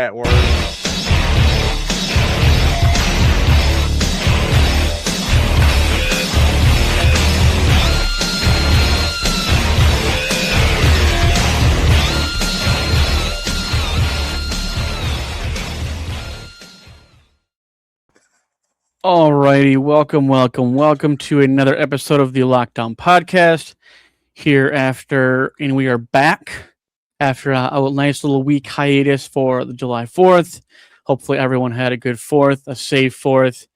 at work. Alrighty, welcome to another episode of the Lockdown Podcast. And we are back after a nice little week hiatus for the July 4th. Hopefully, everyone had a good 4th, a safe 4th,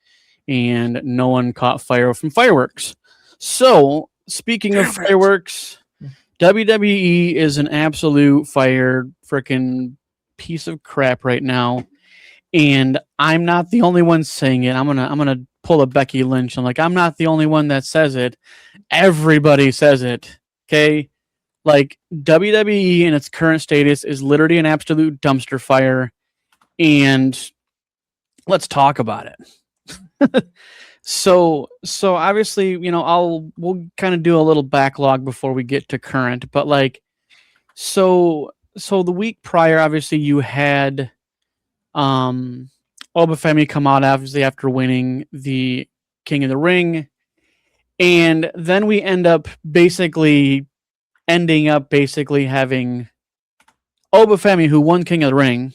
and no one caught fire from fireworks. So, speaking of fireworks, WWE is an absolute fire freaking piece of crap right now. And I'm not the only one saying it. I'm gonna pull a Becky Lynch. I'm not the only one that says it. Everybody says it. Okay? Like WWE in its current status is literally an absolute dumpster fire. And let's talk about it. So obviously, we'll kind of do a little backlog before we get to current, but so the week prior, obviously you had Obafemi come out obviously after winning the King of the Ring, and then we ending up basically having Obafemi, who won King of the Ring,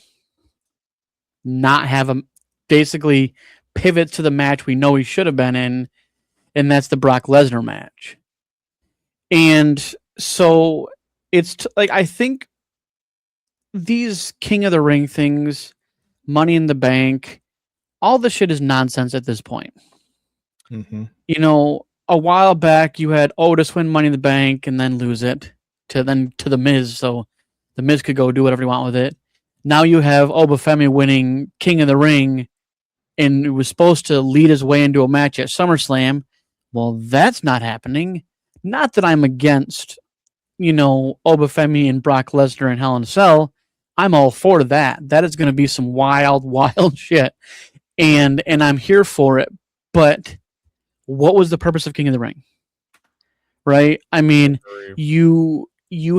not have a basically pivot to the match we know he should have been in, and that's the Brock Lesnar match. And so it's I think these King of the Ring things, Money in the Bank, all the shit is nonsense at this point. Mm-hmm. A while back you had Otis win Money in the Bank and then lose it to the Miz, so the Miz could go do whatever he want with it. Now you have Obafemi winning King of the Ring, and it was supposed to lead his way into a match at SummerSlam. Well, that's not happening. Not that I'm against, Obafemi and Brock Lesnar and Hell in a Cell. I'm all for that. That is going to be some wild, wild shit. And I'm here for it. But what was the purpose of King of the Ring? Right? I mean, you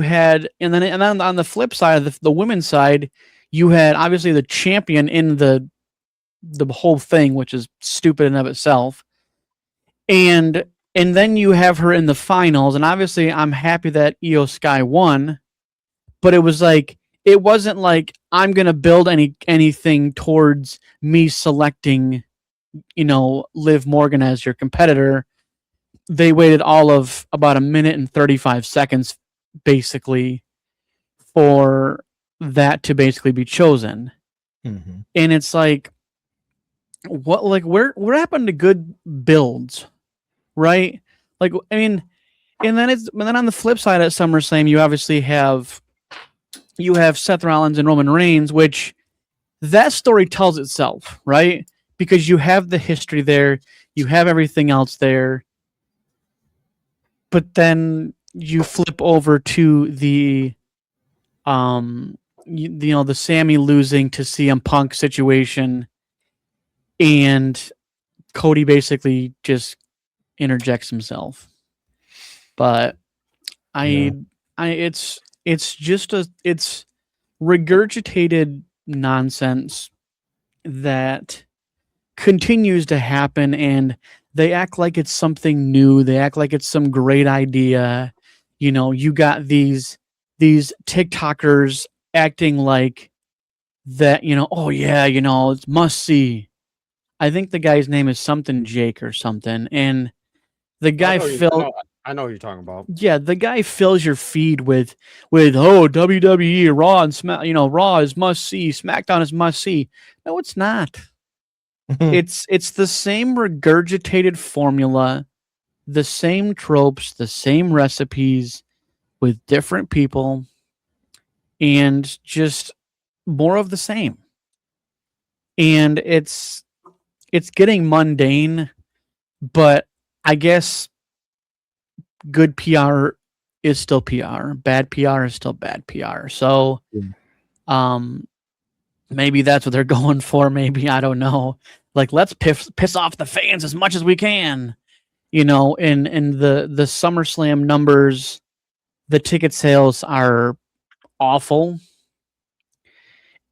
had, and then on the flip side of the women's side, you had obviously the champion in the whole thing, which is stupid in of itself. And then you have her in the finals, and obviously I'm happy that Io Sky won, but it wasn't like I'm gonna build anything towards me selecting, Liv Morgan as your competitor. They waited all of about a minute and 35 seconds, basically, for that to basically be chosen. Mm-hmm. And it's like, where happened to good builds, right? And then on the flip side at SummerSlam, you obviously have Seth Rollins and Roman Reigns, which that story tells itself, right? Because you have the history there, you have everything else there, but then you flip over to the the Sammy losing to CM Punk situation, and Cody basically just interjects himself. But it's regurgitated nonsense that continues to happen, and they act like it's something new. They act like it's some great idea. You got these TikTokers acting like that, oh yeah, it's must see. I think the guy's name is something Jake or something, and the guy I know who you're talking about. Yeah, the guy fills your feed with WWE Raw and Raw is must see, SmackDown is must see. No, it's not. It's the same regurgitated formula, the same tropes, the same recipes with different people, and just more of the same. And it's getting mundane, but I guess good PR is still PR. Bad PR is still bad PR. So, maybe that's what they're going for. Maybe, I don't know. Let's piss off the fans as much as we can. In the SummerSlam numbers, the ticket sales are awful.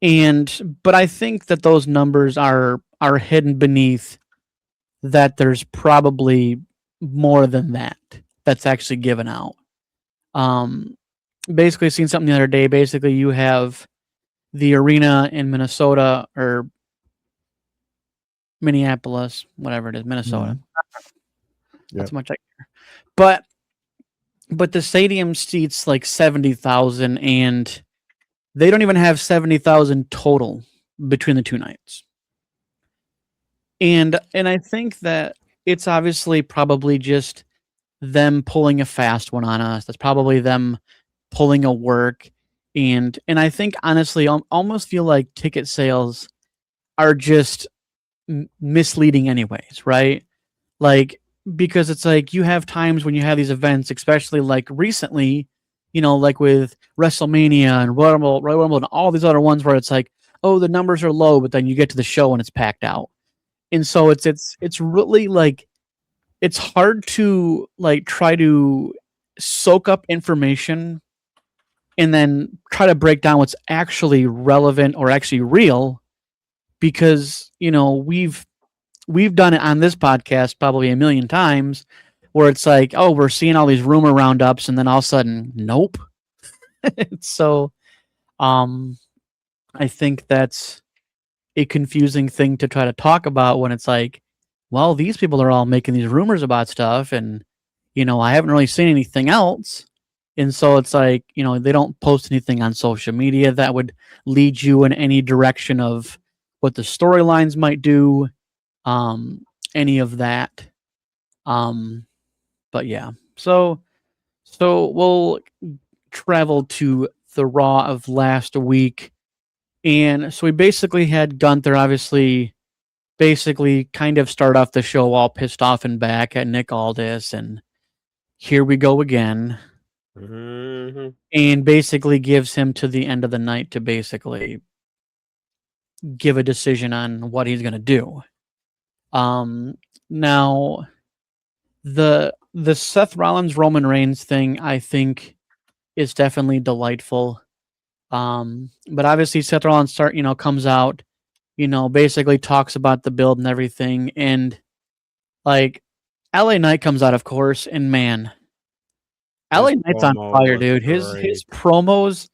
But I think that those numbers are hidden beneath that. There's probably more than that that's actually given out. Basically, seen something the other day. Basically, you have the arena in Minnesota or Minneapolis, whatever it is, Minnesota. That's much I care. But the stadium seats like 70,000, and they don't even have 70,000 total between the two nights. And I think that it's obviously probably just them pulling a fast one on us. That's probably them pulling a work. And I think honestly, I almost feel like ticket sales are just misleading anyways, right? Like, because it's like you have times when you have these events, especially like recently, like with WrestleMania and Royal Rumble and all these other ones where it's like, oh, the numbers are low, but then you get to the show and it's packed out. And so it's really like, it's hard to like try to soak up information and then try to break down what's actually relevant or actually real, because we've done it on this podcast probably a million times where it's like, oh, we're seeing all these rumor roundups, and then all of a sudden, nope. So I think that's a confusing thing to try to talk about when it's like, well, these people are all making these rumors about stuff, and I haven't really seen anything else. And so it's like, they don't post anything on social media that would lead you in any direction of what the storylines might do, any of that. But yeah, so we'll travel to the Raw of last week. And so we basically had Gunther obviously kind of start off the show all pissed off and back at Nick Aldis, and here we go again. Mm-hmm. And basically gives him to the end of the night to basically give a decision on what he's going to do. Now the Seth Rollins Roman Reigns thing, I think, is definitely delightful. But obviously Seth Rollins comes out, basically talks about the build and everything, and like LA Knight comes out, of course, and man, LA Knight's on fire, dude. His promos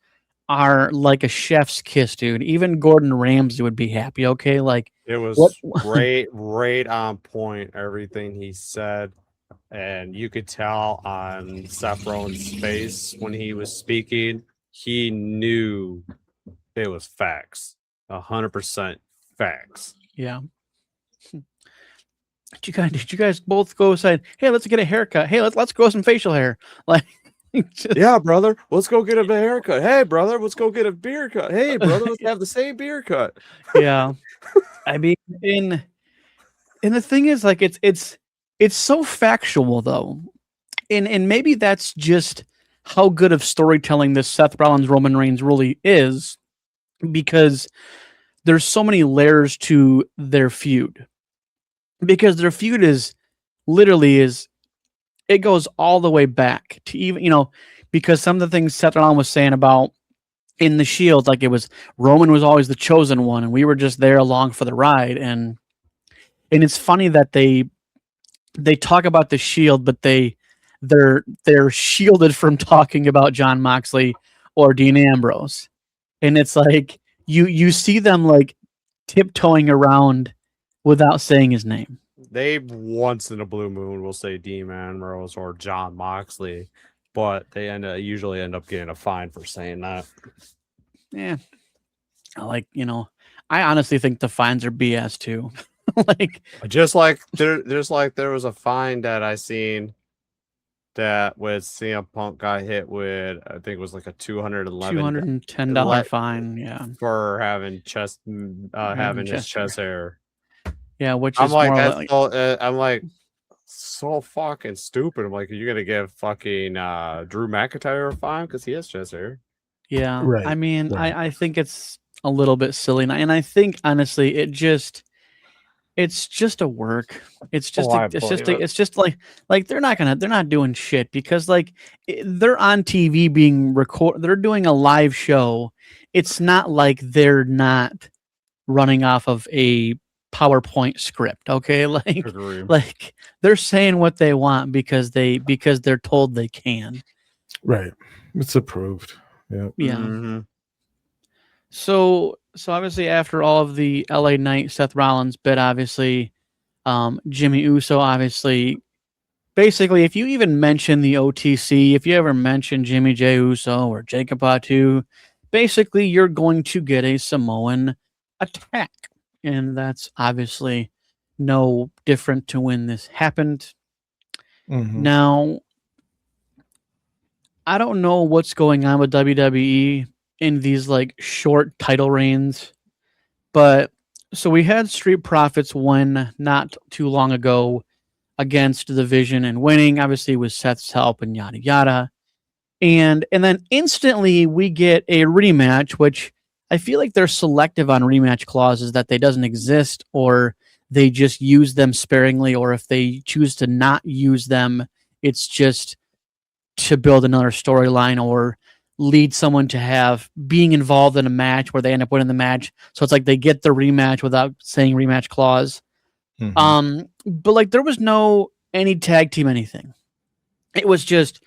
are like a chef's kiss, dude. Even Gordon Ramsay would be happy. Okay, like it was right on point. Everything he said, and you could tell on Seth Rollins' face when he was speaking, he knew it was facts, 100% facts. Yeah. Did you guys both go aside? Hey, let's get a haircut. Hey, let's grow some facial hair. Like, yeah, brother, let's go get a haircut. Hey, brother, let's go get a beer cut. Hey, brother, let's have the same beer cut. Yeah, I mean, and the thing is, like, it's so factual though, and maybe that's just how good of storytelling this Seth Rollins Roman Reigns really is, because there's so many layers to their feud. Because their feud it goes all the way back to even, because some of the things Seth Rollins was saying about in the Shield, like it was Roman was always the chosen one, and we were just there along for the ride. And it's funny that they talk about the Shield, but they're shielded from talking about Jon Moxley or Dean Ambrose. And it's like you see them like tiptoeing around without saying his name. They once in a blue moon will say Dean Ambrose or Jon Moxley, but they usually end up getting a fine for saying that. Yeah, like I honestly think the fines are BS too. Like just like there was a fine that I seen that with CM Punk got hit with, I think it was like a $210 fine, yeah, for having having his chest hair. Yeah, which I'm is like, more I'm like, so fucking stupid. I'm like, are you gonna give fucking Drew McIntyre a fine because he has chest hair? Yeah, right. I mean, right. I think it's a little bit silly, and I think honestly, it's just a work. It's just it's just like they're not doing shit, because like they're on TV being recorded. They're doing a live show, it's not like they're not running off of a PowerPoint script, okay? Agree. Like they're saying what they want because they're told they can. Right. It's approved. Yeah. Yeah. Mm-hmm. So obviously after all of the LA Knight Seth Rollins bit, obviously, Jimmy Uso, obviously, basically, if you even mention the OTC, if you ever mention Jimmy J Uso or Jacob Fatu, basically you're going to get a Samoan attack, and that's obviously no different to when this happened. Mhm. Now, I don't know what's going on with WWE in these like short title reigns, but so we had Street Profits win not too long ago against the Vision and winning, obviously with Seth's help and yada yada. And then instantly we get a rematch, which I feel like they're selective on rematch clauses, that they doesn't exist, or they just use them sparingly, or if they choose to not use them, it's just to build another storyline or lead someone to have being involved in a match where they end up winning the match. So it's like they get the rematch without saying rematch clause. Mhm. But like there was no any tag team anything. It was just,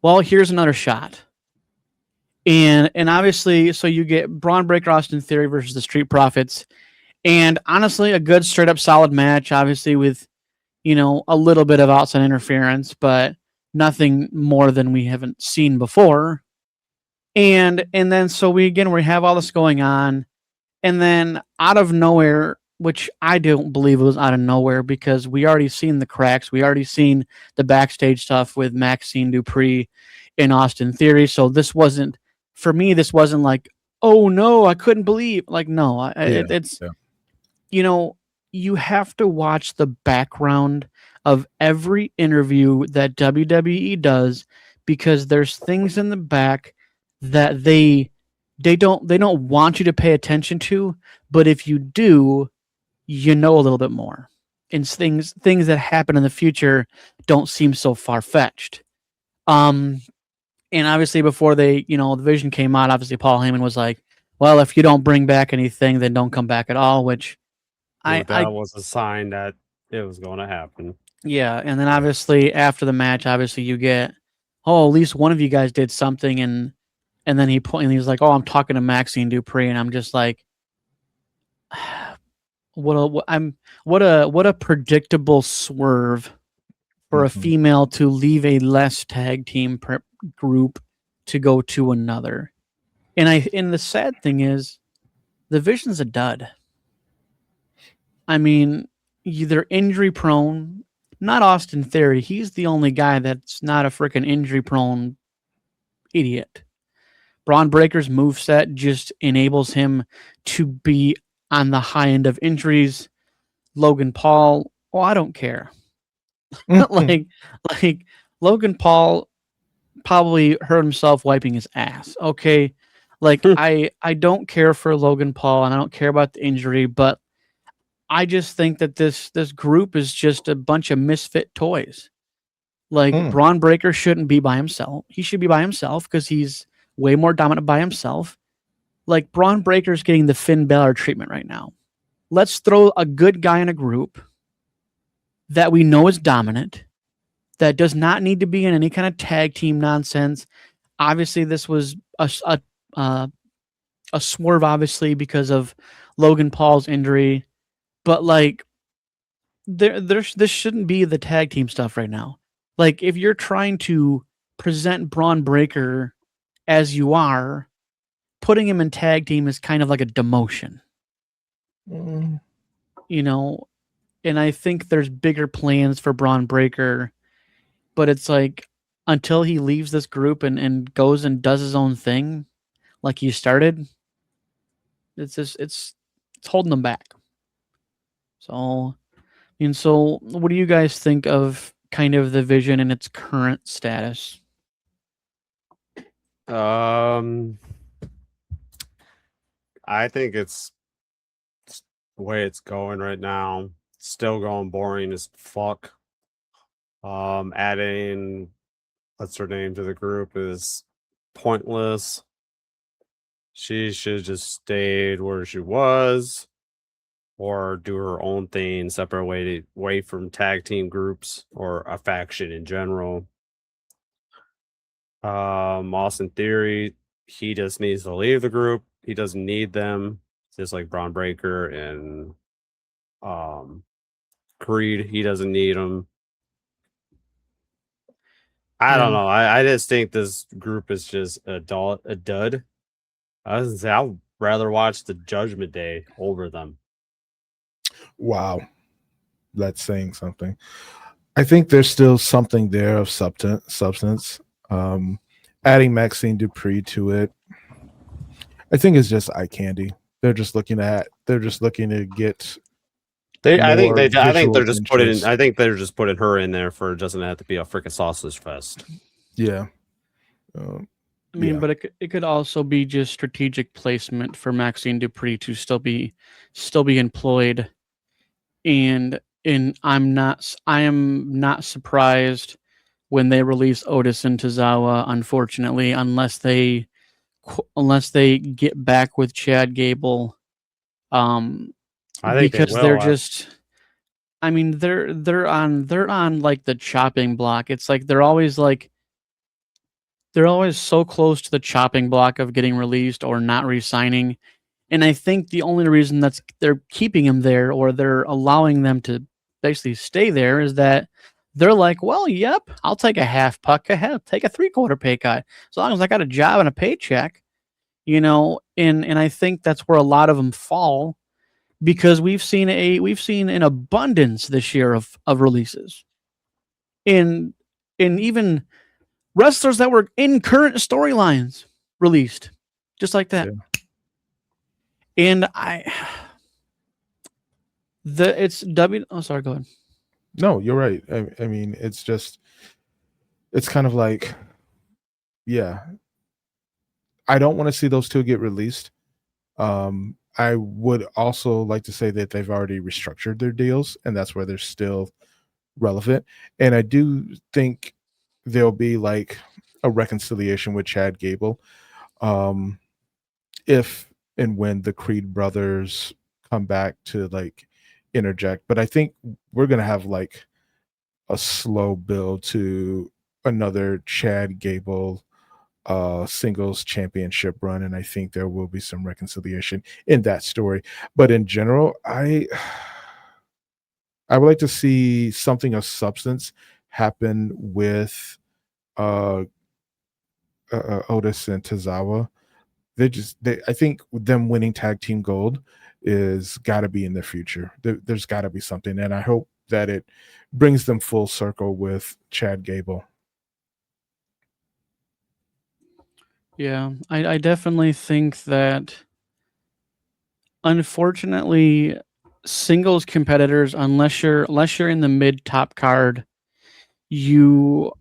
well, here's another shot. And obviously, so you get Braun Breaker Austin Theory versus the Street Profits. And honestly, a good straight up solid match, obviously with, a little bit of outside interference, but nothing more than we haven't seen before. And then so we have all this going on, and then out of nowhere, which I don't believe it was out of nowhere because we already seen the cracks, we already seen the backstage stuff with Maxine Dupree and Austin Theory. So this wasn't, for me, this wasn't like, oh no, I couldn't believe. Like no, it's Yeah. You have to watch the background of every interview that WWE does, because there's things in the back that they don't want you to pay attention to, but if you do, a little bit more. And things that happen in the future don't seem so far-fetched. And obviously before the Vision came out, obviously Paul Heyman was like, well, if you don't bring back anything, then don't come back at all, which That was a sign that it was going to happen. yeah. And then obviously after the match, obviously you get, oh, at least one of you guys did something, and then he was like, oh, I'm talking to Maxine Dupree, and I'm just like, what a predictable swerve for a Mhm. female to leave a less tag team group to go to another. And the sad thing is, the Vision's a dud. I mean, they're injury prone. Not Austin Theory. He's the only guy that's not a freaking injury prone idiot. Braun Breaker's moveset just enables him to be on the high end of injuries. Logan Paul, oh, I don't care. like Logan Paul probably hurt himself wiping his ass. Okay. Like I don't care for Logan Paul, and I don't care about the injury, but I just think that this group is just a bunch of misfit toys. Like Braun Breaker shouldn't be by himself. He should be by himself because he's way more dominant by himself. Like Braun Breaker's getting the Finn Balor treatment right now. Let's throw a good guy in a group that we know is dominant, that does not need to be in any kind of tag team nonsense. Obviously, this was a swerve, obviously, because of Logan Paul's injury. But like, this shouldn't be the tag team stuff right now. Like, if you're trying to present Braun Breaker as you are, putting him in tag team is kind of like a demotion. Mhm. And I think there's bigger plans for Braun Breaker, but it's like, until he leaves this group and goes and does his own thing like he started, it's holding them back. So, so what do you guys think of kind of the Vision in its current status? I think it's the way it's going right now. Still going boring as fuck. Adding what's her name to the group is pointless. She should just stayed where she was, or do her own thing, separate away from tag team groups or a faction in general. Austin Theory, he just needs to leave the group. He doesn't need them, just like Braun Breaker and Creed. He doesn't need them. I don't Yeah. know. I just think this group is just a dud. I was gonna say I'd rather watch the Judgment Day over them. Wow, that's saying something. I think there's still something there of substance. Adding Maxine Dupree to it, I think it's just eye candy. They're just looking to get. I think more they're visual just putting. interest. I think they're just putting her in there for it doesn't have to be a freaking sausage fest. Yeah. I mean, Yeah. but it could also be just strategic placement for Maxine Dupree to still be employed, and I am not surprised when they release Otis and Tozawa. Unfortunately, unless they get back with Chad Gable, I think because they they're will. just. I mean, they're on like the chopping block. It's like they're always so close to the chopping block of getting released or not re-signing. And I think the only reason they're keeping him there or they're allowing them to basically stay there is that they're like, well, yep, I'll take a half puck ahead, take a 3/4 pay cut as long as I got a job and a paycheck, and I think that's where a lot of them fall because we've seen an abundance this year of releases. In even wrestlers that were in current storylines released just like that. Yeah. And it's W. Oh, sorry. Go ahead. No, you're right. I mean, it's kind of like, yeah. I don't want to see those two get released. I would also like to say that they've already restructured their deals, and that's where they're still relevant. And I do think there'll be like a reconciliation with Chad Gable, if and when the Creed brothers come back to like interject. But I think we're gonna have like a slow build to another Chad Gable singles championship run, and I think there will be some reconciliation in that story. But in general, I would like to see something of substance happen with Otis and Tozawa. I think them winning tag team gold is got to be in their future. There's got to be something, and I hope that it brings them full circle with Chad Gable. Yeah, I definitely think that, unfortunately, singles competitors, unless you're in the mid top card, you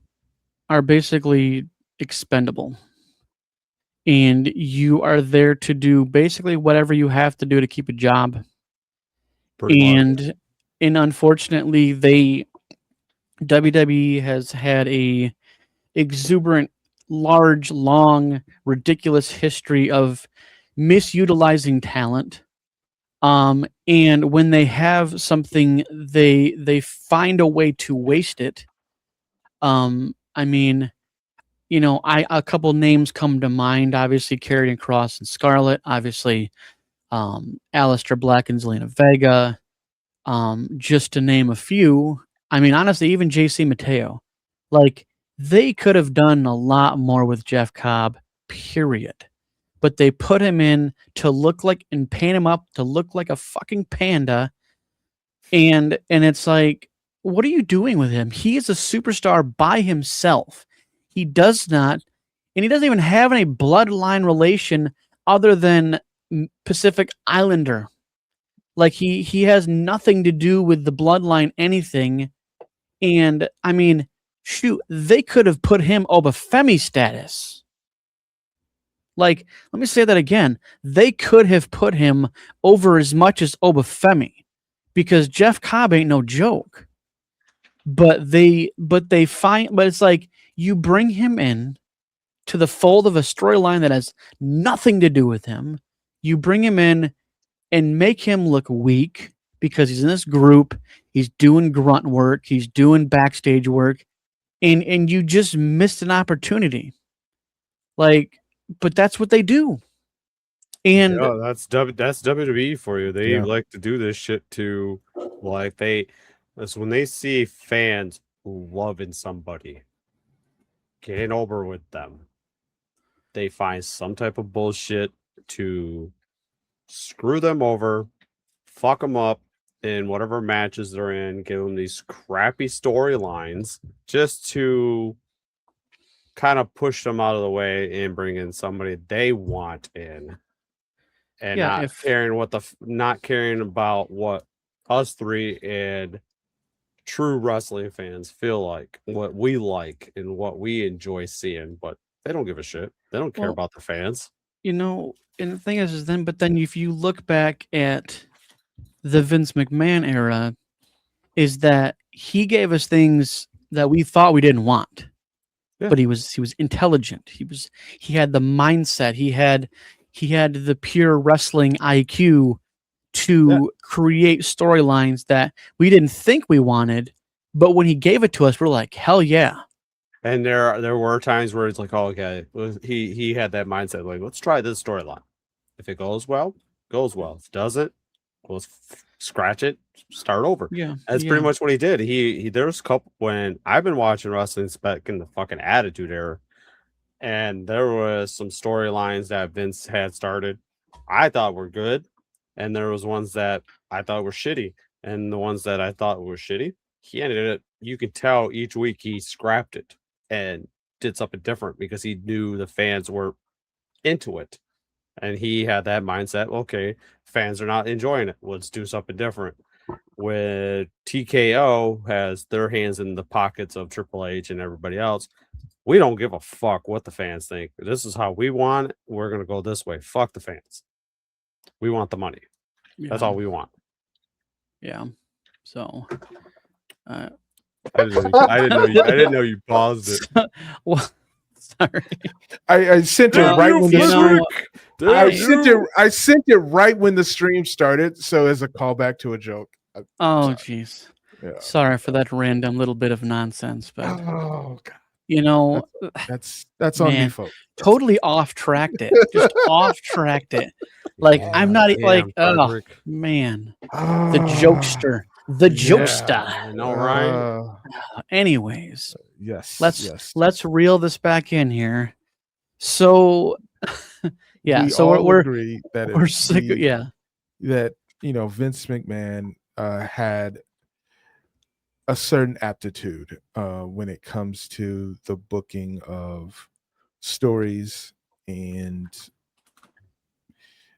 are basically expendable. And you are there to do basically whatever you have to do to keep a job. Pretty much. And unfortunately, WWE has had a exuberant, large, long, ridiculous history of misutilizing talent. And when they have something, they find a way to waste it. I mean, a couple names come to mind. Obviously, Karrion Kross and Scarlett. Obviously, Aleister Black and Zelina Vega. Just to name a few. I mean, honestly, even JC Mateo. Like, they could have done a lot more with Jeff Cobb, period. But they put him in to look like and paint him up to look like a fucking panda. And it's like, what are you doing with him? He is a superstar by himself. He does not, and he doesn't even have any bloodline relation other than Pacific Islander. Like he has nothing to do with the bloodline, anything. And I mean, shoot, they could have put him Obafemi status. Like, let me say that again. They could have put him over as much as Obafemi because Jeff Cobb ain't no joke. But it's like you bring him in to the fold of a storyline that has nothing to do with him. You bring him in and make him look weak because he's in this group. He's doing grunt work. He's doing backstage work, and you just missed an opportunity. Like, but that's what they do. And Yeah, that's WWE for you. They Yeah. like to do this shit to, like, that's when they see fans loving somebody, getting over with them. They find some type of bullshit to screw them over, fuck them up in whatever matches they're in, give them these crappy storylines just to kind of push them out of the way and bring in somebody they want in. And Yeah, not if- caring not caring about what us three and true wrestling fans feel like, what we like and what we enjoy seeing, but they don't give a shit. They don't care Well, about the fans. and the thing is then if you look back at the Vince McMahon era, is that he gave us things that we thought we didn't want. Yeah. But he was intelligent. He had the mindset. He had the pure wrestling IQ to create storylines that we didn't think we wanted, but when he gave it to us, we're like, hell yeah. And there were times where it's like, oh, okay, he had that mindset, like, let's try this storyline. If it goes well, goes well. If it doesn't, let's scratch it, start over. Yeah. That's pretty much what he did. He there was a couple when I've been watching wrestling back in the fucking Attitude Era, and there was some storylines that Vince had started I thought were good, and there was ones that I thought were shitty, and the ones that I thought were shitty, he ended it. You could tell each week he scrapped it and did something different because he knew the fans were into it, and he had that mindset. Okay, fans are not enjoying it. Let's do something different. When TKO has their hands in the pockets of Triple H and everybody else, we don't give a fuck what the fans think. This is how we want it. We're gonna go this way. Fuck the fans. We want the money. That's all we want. Yeah. So I didn't know you paused it. well, sorry. I sent it Well, right when the you stream. know- I sent it right when the stream started, so as a callback to a joke. Oh jeez. Yeah. Sorry for that random little bit of nonsense, but Oh god, that's on me, Man. folks. totally off tracked it. Just off tracked it. Like I'm not Damn, like oh Frederick. man. The Ah, jokester. The jokester. I know, right? Anyways, Yes. let's let's reel this back in here. So yeah, We so all we're agree that we're it- sick. the- Yeah. that Vince McMahon had a certain aptitude when it comes to the booking of stories, and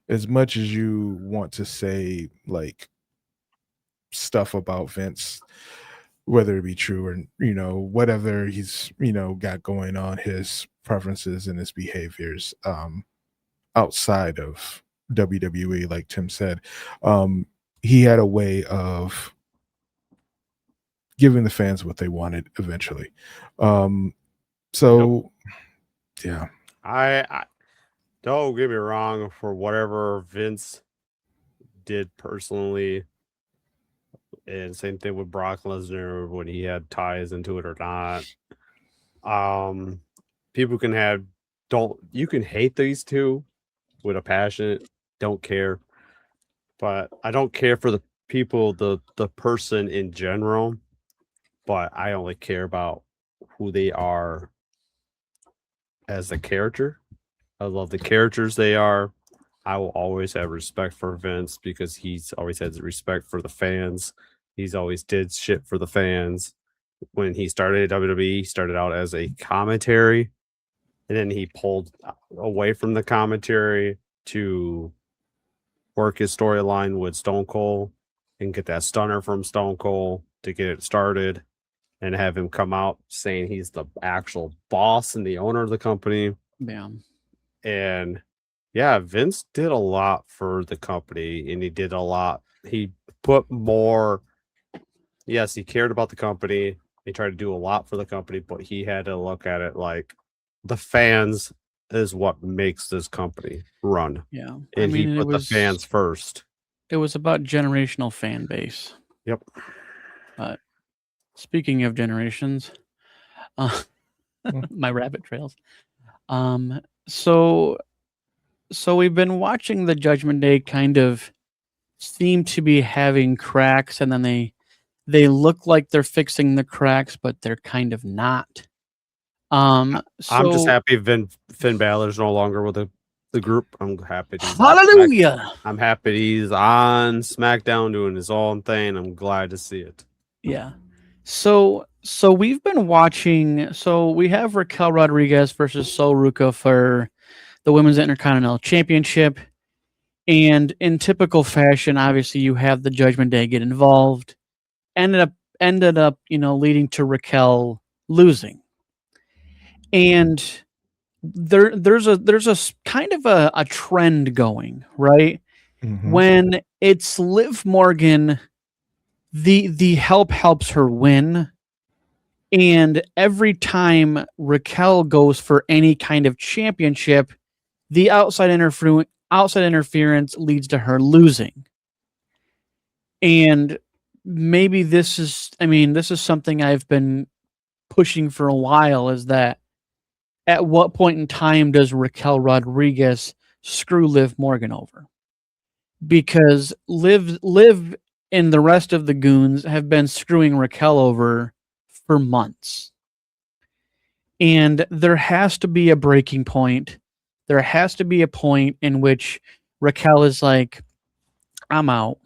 as much as you want to say like stuff about Vince, whether it be true or whatever he's got going on, his preferences and his behaviors outside of WWE, like Tim said, he had a way of giving the fans what they wanted eventually. So yeah, I don't get me wrong, for whatever Vince did personally, and same thing with Brock Lesnar when he had ties into it or not. People can you can hate these two with a passion, don't care. But I don't care for the people, the person in general, but I only care about who they are as a character. I love the characters they are. I will always have respect for Vince because he's always had respect for the fans. He's always did shit for the fans. When he started at WWE, he started out as a commentary, and then he pulled away from the commentary to work his storyline with Stone Cold and get that stunner from Stone Cold to get it started, and have him come out saying he's the actual boss and the owner of the company. Yeah. And yeah, Vince did a lot for the company, and he did a lot. He put more. Yes, he cared about the company. He tried to do a lot for the company, but he had to look at it like the fans is what makes this company run. Yeah. And he put the fans first. It was about generational fan base. Yep. But speaking of generations, my rabbit trails. So we've been watching the Judgment Day kind of seem to be having cracks, and then they look like they're fixing the cracks, but they're kind of not. I'm just happy Finn Balor's no longer with the group. I'm happy. Hallelujah! I'm happy he's on SmackDown doing his own thing. I'm glad to see it. Yeah. So we've been watching. So we have Raquel Rodriguez versus Sol Ruca for the Women's Intercontinental Championship. And in typical fashion, obviously you have the Judgment Day get involved. Ended up, leading to Raquel losing. And there's a kind of a trend going, right? Mhm. When it's Liv Morgan, the helps her win. And every time Raquel goes for any kind of championship, the outside interference leads to her losing. And maybe this is something I've been pushing for a while, is that at what point in time does Raquel Rodriguez screw Liv Morgan over? Because Liv and the rest of the goons have been screwing Raquel over for months. And there has to be a breaking point. There has to be a point in which Raquel is like, I'm out.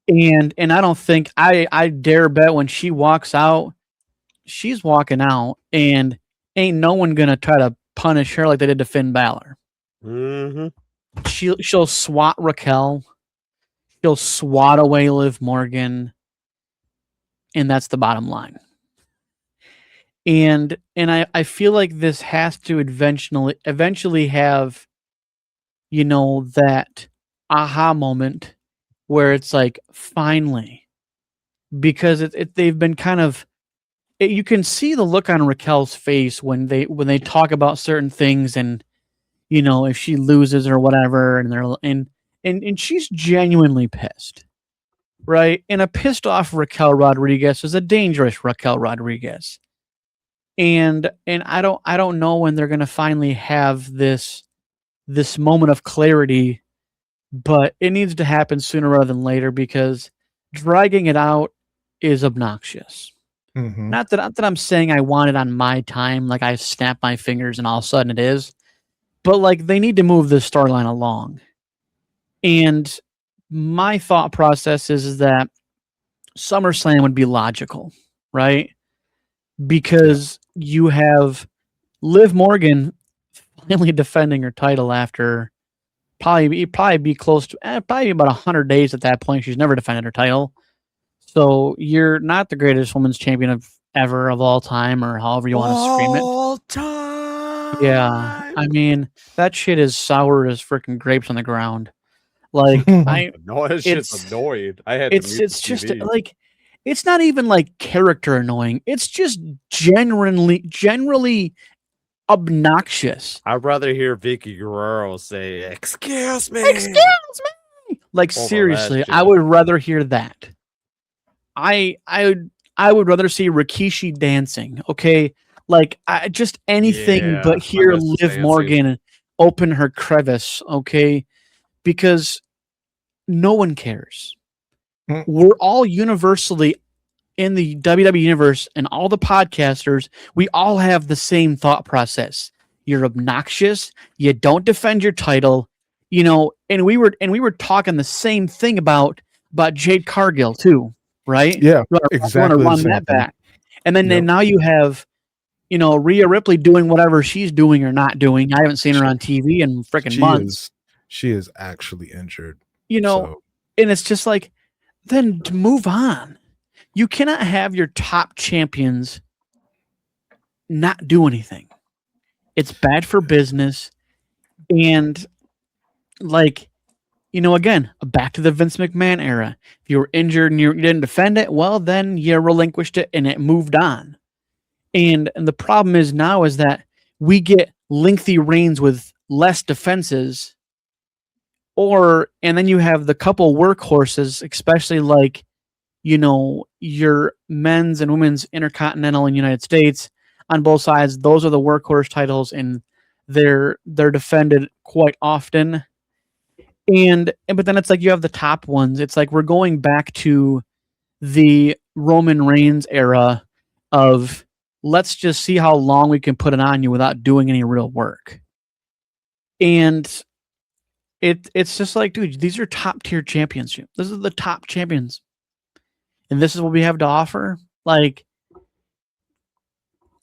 And I don't think I dare bet when she walks out, she's walking out, and ain't no one gonna try to punish her like they did to Finn Balor. Mm-hmm. She'll swat Raquel. She'll swat away Liv Morgan. And that's the bottom line. And I feel like this has to eventually have, that aha moment where it's like, finally, because they've been kind of, you can see the look on Raquel's face when they talk about certain things, and if she loses or whatever, and she's genuinely pissed, right? And a pissed off Raquel Rodriguez is a dangerous Raquel Rodriguez. And I don't know when they're gonna finally have this moment of clarity, but it needs to happen sooner rather than later, because dragging it out is obnoxious. Mhm. Not that I'm saying I want it on my time, like I snap my fingers and all of a sudden it is, but like they need to move this storyline along. And my thought process is that SummerSlam would be logical, right? Because you have Liv Morgan finally defending her title after probably be close to probably about 100 days at that point. She's never defended her title. So you're not the greatest women's champion of all time, or however you want to scream it. All time. Yeah, I mean, that shit is sour as freaking grapes on the ground. Like No, that shit's it's annoyed. I had it's just like, it's not even like character annoying. It's just generally obnoxious. I'd rather hear Vicky Guerrero say, "Excuse me." Like Over seriously, that I shit. would rather hear that. I would rather see Rikishi dancing. Okay, like just anything Yeah, but I hear miss Liv dancing. Morgan open her crevice. Okay, because no one cares. Mm. We're all universally in the WWE universe, and all the podcasters, we all have the same thought process. You're obnoxious. You don't defend your title, and we were talking the same thing about Jade Cargill too, right? Yeah, We wanna exactly the run same that thing. back. And then Yep. now you have, Rhea Ripley doing whatever she's doing or not doing. I haven't seen her on TV in freaking months. She is actually injured. And it's just like, then move on. You cannot have your top champions not do anything. It's bad for business. And like, again, back to the Vince McMahon era. If you were injured and you didn't defend it, well, then you relinquished it and it moved on. And the problem is now is that we get lengthy reigns with less defenses, and then you have the couple workhorses, especially like, your men's and women's Intercontinental and United States on both sides. Those are the workhorse titles, and they're defended quite often. But then it's like you have the top ones. It's like we're going back to the Roman Reigns era of let's just see how long we can put it on you without doing any real work. And it's just like, dude, these are top tier championships. This is the top champions. And this is what we have to offer. Like,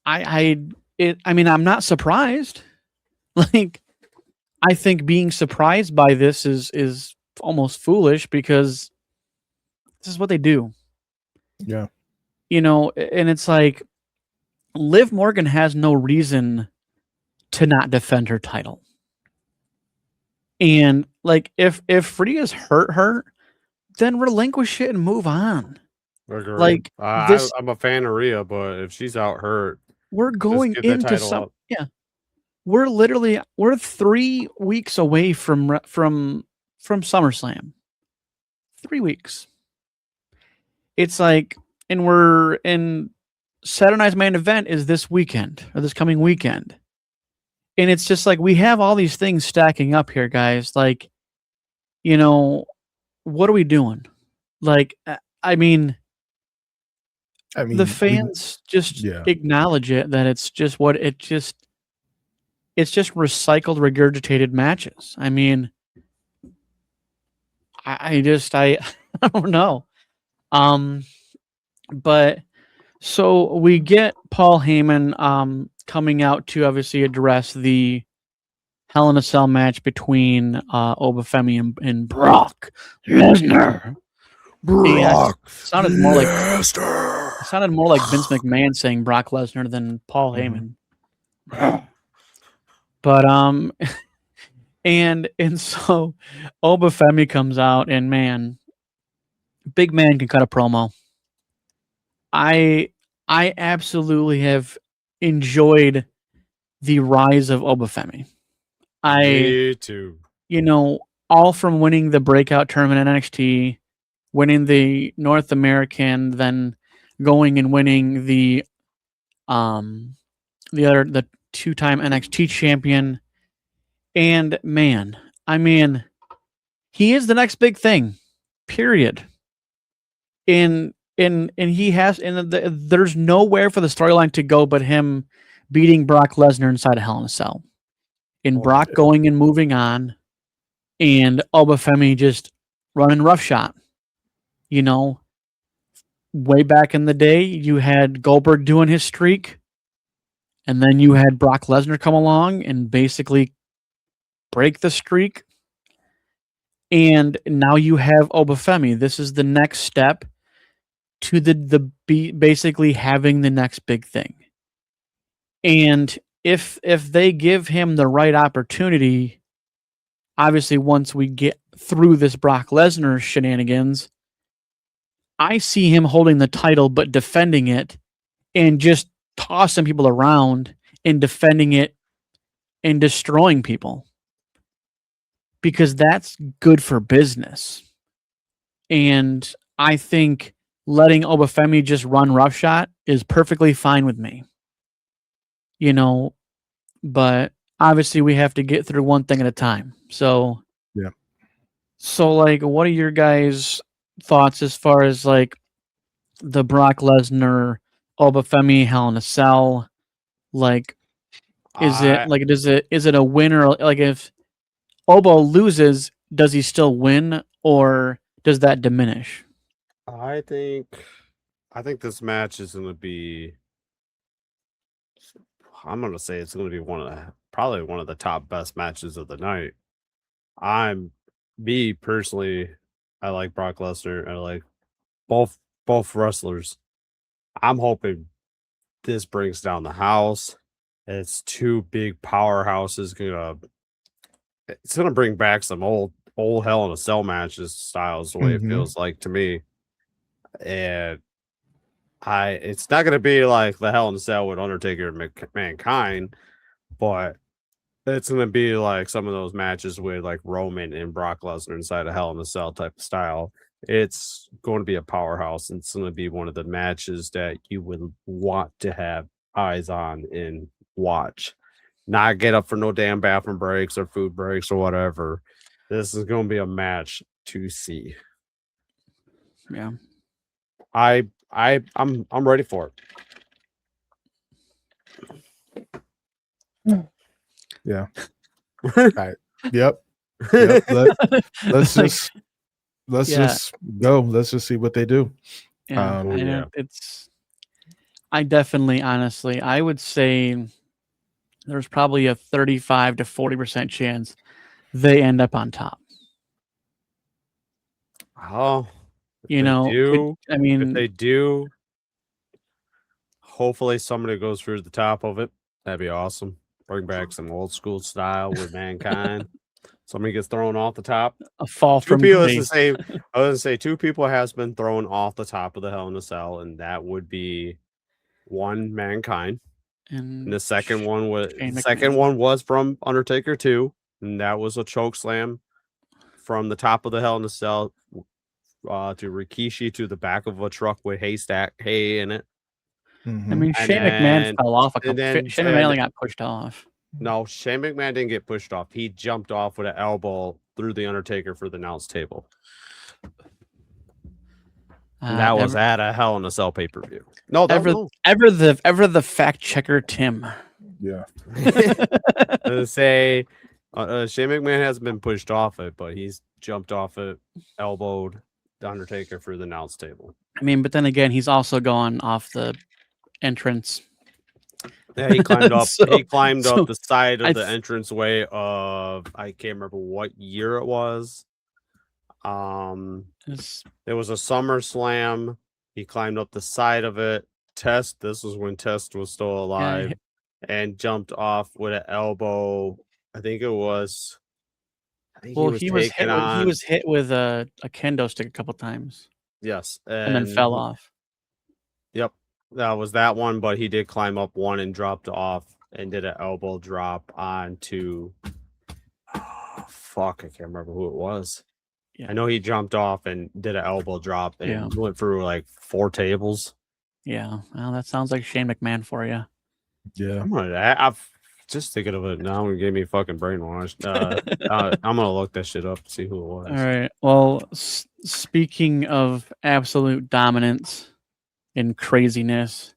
I'm not surprised. Like, I think being surprised by this is almost foolish because this is what they do. Yeah. And it's like Liv Morgan has no reason to not defend her title. And like if Rhea's hurt her, then relinquish it and move on. Agreed. Like I'm a fan of Rhea, but if she's out hurt, we're going into some. Yeah, we're 3 weeks away from SummerSlam. 3 weeks. It's like, and we're in Saturday Night's main event is this weekend or this coming weekend, and it's just like we have all these things stacking up here, guys. Like, what are we doing? Like, I mean, the fans just acknowledge it that it's just it's just recycled, regurgitated matches. I mean, I don't know. But so we get Paul Heyman coming out to obviously address the Hell in a Cell match between Obafemi and Brock Lesnar. Sounded more like Vince McMahon saying Brock Lesnar than Paul Heyman. But and so Obafemi comes out, and man, big man can cut a promo. I absolutely have enjoyed the rise of Obafemi. Me too. All from winning the breakout tournament in NXT, winning the North American, then going and winning the 2-time NXT champion. And man, I mean, he is the next big thing. Period. And he has, and there's nowhere for the storyline to go but him beating Brock Lesnar inside of Hell in a Cell. And Brock going and moving on, and Obafemi just running roughshod. Way back in the day, you had Goldberg doing his streak, and then you had Brock Lesnar come along and basically break the streak. And now you have Obafemi. This is the next step to basically having the next big thing. And if they give him the right opportunity, obviously once we get through this Brock Lesnar shenanigans, I see him holding the title but defending it and just tossing people around and defending it and destroying people. Because that's good for business. And I think letting Obafemi just run roughshod is perfectly fine with me. But obviously we have to get through one thing at a time. So, yeah. So, like, what are your guys' thoughts as far as, like, the Brock Lesnar, Obafemi, Hell in a Cell? Like, is it a winner? Like, if Obo loses, does he still win, or does that diminish? I think this match is going to be. I'm going to say it's going to be probably one of the top best matches of the night. Me personally, I like Brock Lesnar. I like both wrestlers. I'm hoping this brings down the house. It's two big powerhouses. It's gonna bring back some old Hell in a Cell matches styles, the way it feels like to me. And it's not gonna be like the Hell in a Cell with Undertaker and Mankind, but it's gonna be like some of those matches with like Roman and Brock Lesnar inside a Hell in a Cell type of style. It's going to be a powerhouse. And it's going to be one of the matches that you would want to have eyes on and watch. Not get up for no damn bathroom breaks or food breaks or whatever. This is going to be a match to see. Yeah. I'm ready for it. Yeah. Right. Yep. Let's Like, just let's Yeah. just go. Let's just see what they do. yeah, Oh, and yeah. I definitely, honestly, I would say there's probably a 35 to 40% chance they end up on top. Oh, You know, I if mean, they do, hopefully somebody goes through the top of it. That'd be awesome. Bring back some old school style with Mankind. Somebody gets thrown off the top. a fall Two from people is the grace. same. I was gonna say two people has been thrown off the top of the Hell in a Cell, and that would be one Mankind. And the second one was Shane the second McMahon. one was from Undertaker 2, and that was a choke slam from the top of the Hell in a Cell to Rikishi to the back of a truck with hay in it. I mhm. mean, And Shane McMahon fell off a and couple. then- Shane and- McMahon only got pushed off. No, Shane McMahon didn't get pushed off. He jumped off with an elbow through the Undertaker for the announce table. And that was at a Hell in a Cell pay-per-view. No, that ever was ever the fact checker Tim. Yeah. say Shane McMahon hasn't been pushed off it, but he's jumped off it, elbowed the Undertaker for the announce table. I mean, but then again, he's also gone off the entrance. Yeah, he climbed up. So- he climbed so up the side of I the th- entranceway of I can't remember what year it was. It's- There was a SummerSlam. He climbed up the side of it. This was when Test was still alive, and jumped off with an elbow. I think it was. I think well, he was taken on. he was hit with a kendo stick a couple times Yes, and then fell off. Yep, that was that one. But he did climb up one and dropped off and did an elbow drop onto. Oh, fuck, I can't remember who it was. Yeah. I know he jumped off and did an elbow drop and Yeah. went through like 4 tables. Yeah, well, that sounds like Shane McMahon for you. Yeah. I've just thinking of it now and gave me fucking brainwashed. I'm gonna look that shit up to see who it was. All right. Well, speaking of absolute dominance and craziness,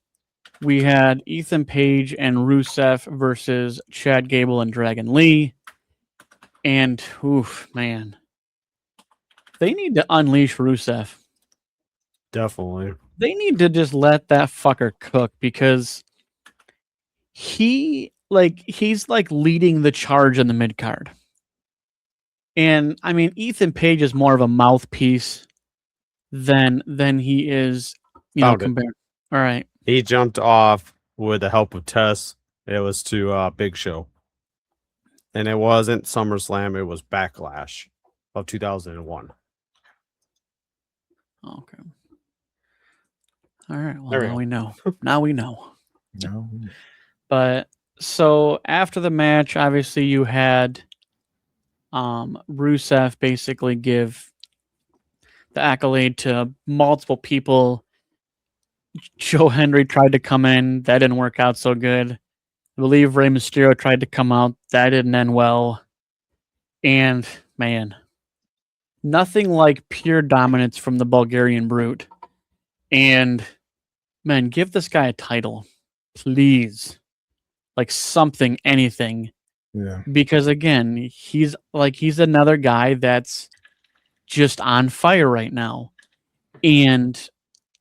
we had Ethan Page and Rusev versus Chad Gable and Dragon Lee. And oof, man, they need to unleash Rusev. Definitely. They need to just let that fucker cook because he's like leading the charge in the mid card. And I mean, Ethan Page is more of a mouthpiece than he is, Found it. compared. All right. He jumped off with the help of Tess. It was to Big Show. And it wasn't SummerSlam, it was Backlash of 2001. Okay. All right. Well, There we now go. we know. Now we know. No. But so after the match, obviously you had Rusev basically give the accolade to multiple people. Joe Hendry tried to come in. That didn't work out so good. I believe Rey Mysterio tried to come out. That didn't end well. And man, nothing like pure dominance from the Bulgarian Brute. And man, give this guy a title, please. Like something, anything. Yeah. Because again, he's another guy that's just on fire right now. And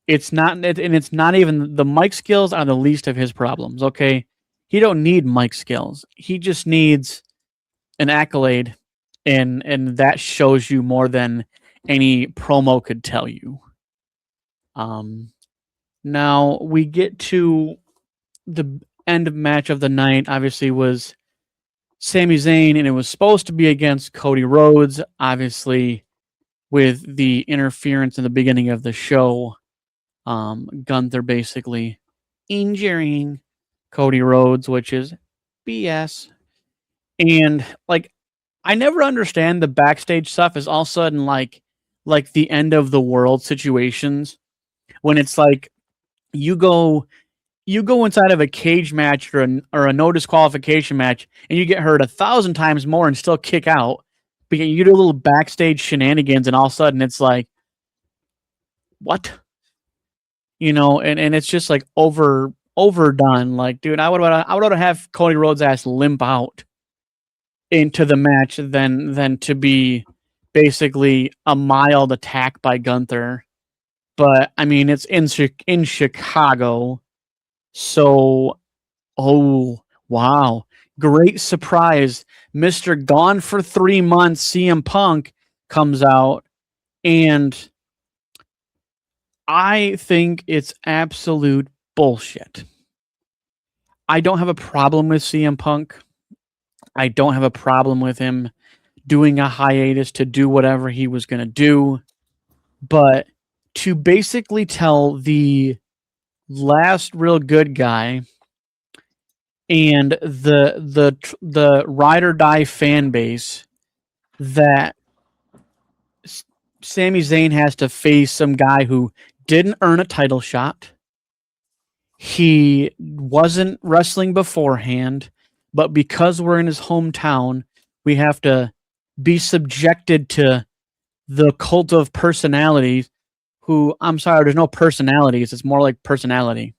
it's not even the mic skills are the least of his problems, okay? He don't need mic skills. He just needs an accolade, and that shows you more than any promo could tell you. Now we get to the end of match of the night. Obviously was Sami Zayn, and it was supposed to be against Cody Rhodes. Obviously, with the interference in the beginning of the show, Gunther basically injuring Cody Rhodes, which is BS. And like, I never understand the backstage stuff is all of a sudden like the end of the world situations when it's like you go inside of a cage match or a no disqualification match and you get hurt 1,000 times more and still kick out. But you do a little backstage shenanigans and all of a sudden it's like, what? And it's just like overdone. Like, dude, I would have Cody Rhodes' ass limp out into the match than to be basically a mild attack by Gunther. But I mean, it's in Chicago. So, oh, wow. Great surprise. Mr. Gone for 3 months, CM Punk comes out, and I think it's absolute bullshit. I don't have a problem with CM Punk. I don't have a problem with him doing a hiatus to do whatever he was going to do. But to basically tell the last real good guy and the ride or die fan base that Sami Zayn has to face some guy who didn't earn a title shot. He wasn't wrestling beforehand, but because we're in his hometown, we have to be subjected to the cult of personalities who, I'm sorry, there's no personalities. It's more like personality.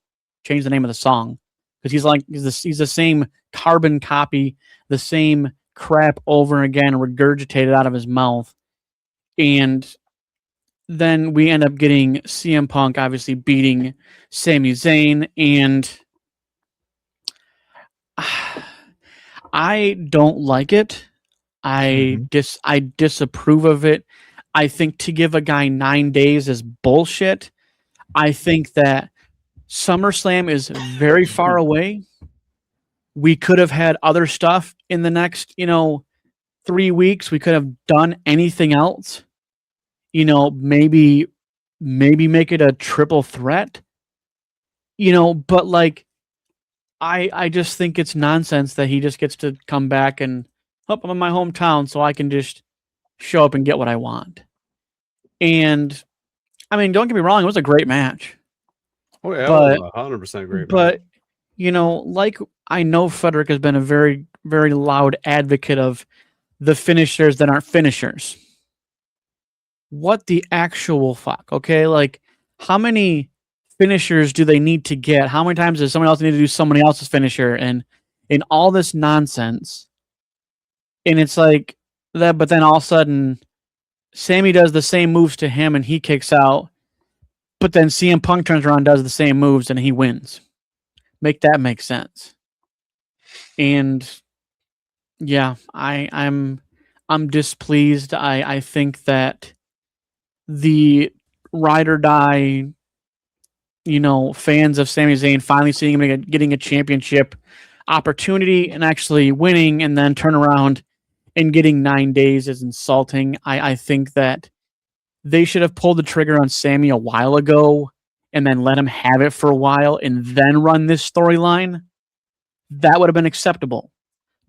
Change the name of the song. Because he's the same carbon copy, the same crap over and again, regurgitated out of his mouth. And then we end up getting CM Punk obviously beating Sami Zayn. And I don't like it. I disapprove of it. I think to give a guy 9 days is bullshit. I think that SummerSlam is very far away. We could have had other stuff in the next, 3 weeks. We could have done anything else. Maybe make it a triple threat. But like, I just think it's nonsense that he just gets to come back and I'm in my hometown, so I can just show up and get what I want. And I mean, don't get me wrong, it was a great match. Oh yeah, But- it was 100% great. But like, I know Frederick has been a very, very loud advocate of the finishers that aren't finishers. What the actual fuck? Okay, like, how many finishers do they need to get? How many times does someone else need to do somebody else's finisher and all this nonsense? And it's like that, but then all of a sudden Sammy does the same moves to him and he kicks out, but then CM Punk turns around and does the same moves and he wins. Make that make sense. And yeah, I'm displeased. I think that the ride or die, fans of Sami Zayn finally seeing him getting a championship opportunity and actually winning and then turn around and getting 9 days is insulting. I think that they should have pulled the trigger on Sammy a while ago and then let him have it for a while and then run this storyline. That would have been acceptable.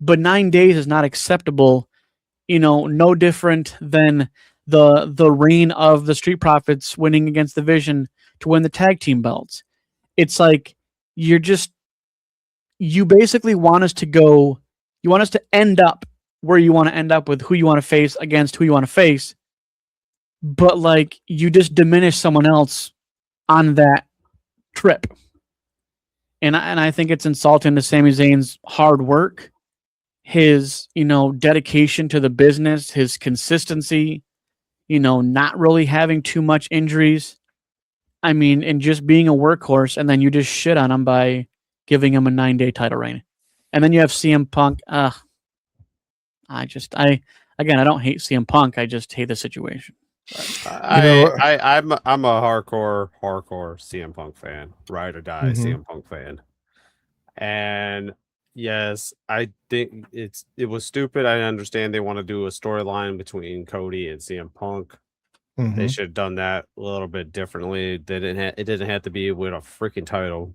But 9 days is not acceptable. No different than the reign of the Street Profits winning against the Vision to win the tag team belts. It's like you basically want us to end up where you want to end up with who you want to face against who you want to face, but like you just diminish someone else on that trip. And I think it's insulting to Sami Zayn's hard work, his, dedication to the business, his consistency, not really having too much injuries. I mean, and just being a workhorse, and then you just shit on him by giving him a 9-day title reign. And then you have CM Punk. I don't hate CM Punk. I just hate the situation. I'm a hardcore CM Punk fan, ride or die CM Punk fan, and yes, I think it was stupid. I understand they want to do a storyline between Cody and CM Punk. They should have done that a little bit differently. It didn't have to be with a freaking title.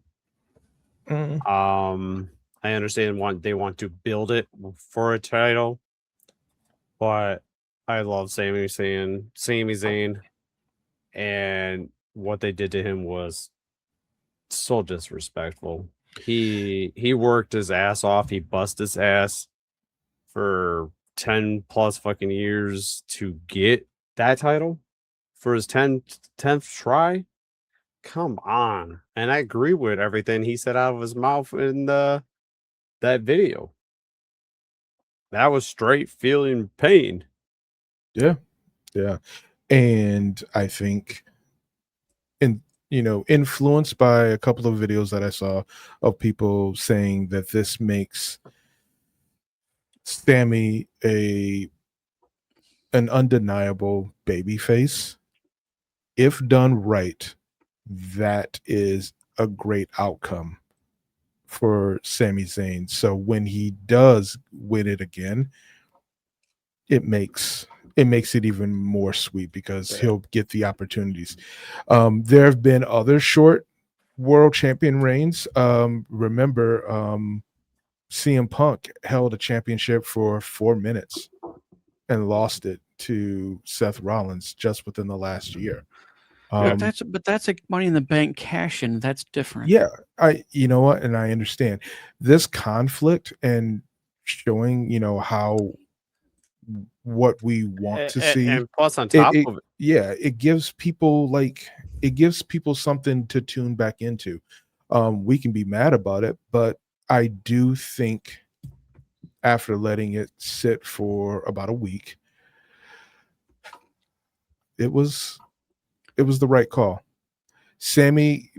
I understand they want to build it for a title, but I love Sami Zayn, and what they did to him was so disrespectful. He worked his ass off. He bust his ass for 10 plus fucking years to get that title for his 10th try. Come on. And I agree with everything he said out of his mouth in that video. That was straight feeling pain. Yeah. And I think influenced by a couple of videos that I saw of people saying that this makes Sami an undeniable baby face. If done right, that is a great outcome for Sami Zayn. So when he does win it again, it makes it even more sweet because he'll get the opportunities. There have been other short world champion reigns. Remember, CM Punk held a championship for 4 minutes and lost it to Seth Rollins just within the last year. But that's a Money in the Bank cash in. That's different. Yeah, you know what, and I understand this conflict and showing what we want to see, and plus on top of it, it gives people something to tune back into. We can be mad about it, but I do think after letting it sit for about a week, it was the right call. Sami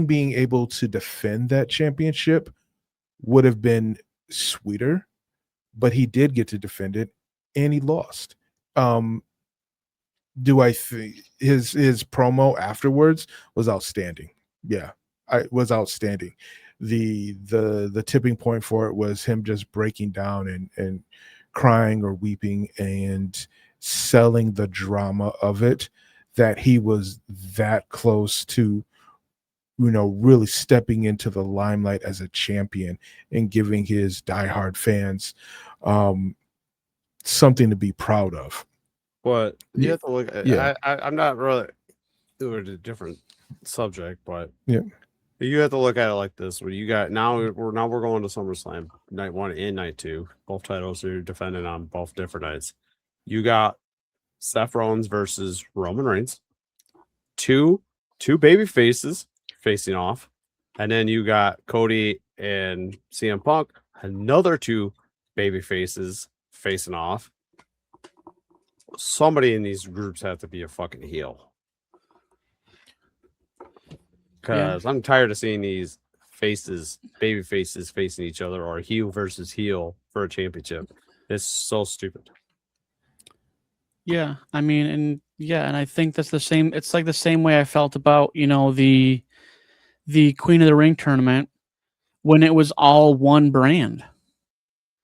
being able to defend that championship would have been sweeter, but he did get to defend it and he lost. Do I think his promo afterwards was outstanding? Yeah, it was outstanding. The tipping point for it was him just breaking down and crying or weeping and selling the drama of it, that he was that close to really stepping into the limelight as a champion and giving his diehard fans something to be proud of. but you Yeah. have to look at, Yeah. I'm not really doing a different subject, but Yeah. you have to look at it like this. Where you got we're going to SummerSlam night 1 and night 2. Both titles are defended on both different nights. You got Seth Rollins versus Roman Reigns. Two baby faces facing off. And then you got Cody and CM Punk, another 2 baby faces facing off. Somebody in these groups have to be a fucking heel. Because I'm tired of seeing these baby faces facing each other, or heel versus heel for a championship. It's so stupid. Yeah, I mean, and I think that's the same. It's like the same way I felt about the Queen of the Ring tournament when it was all one brand.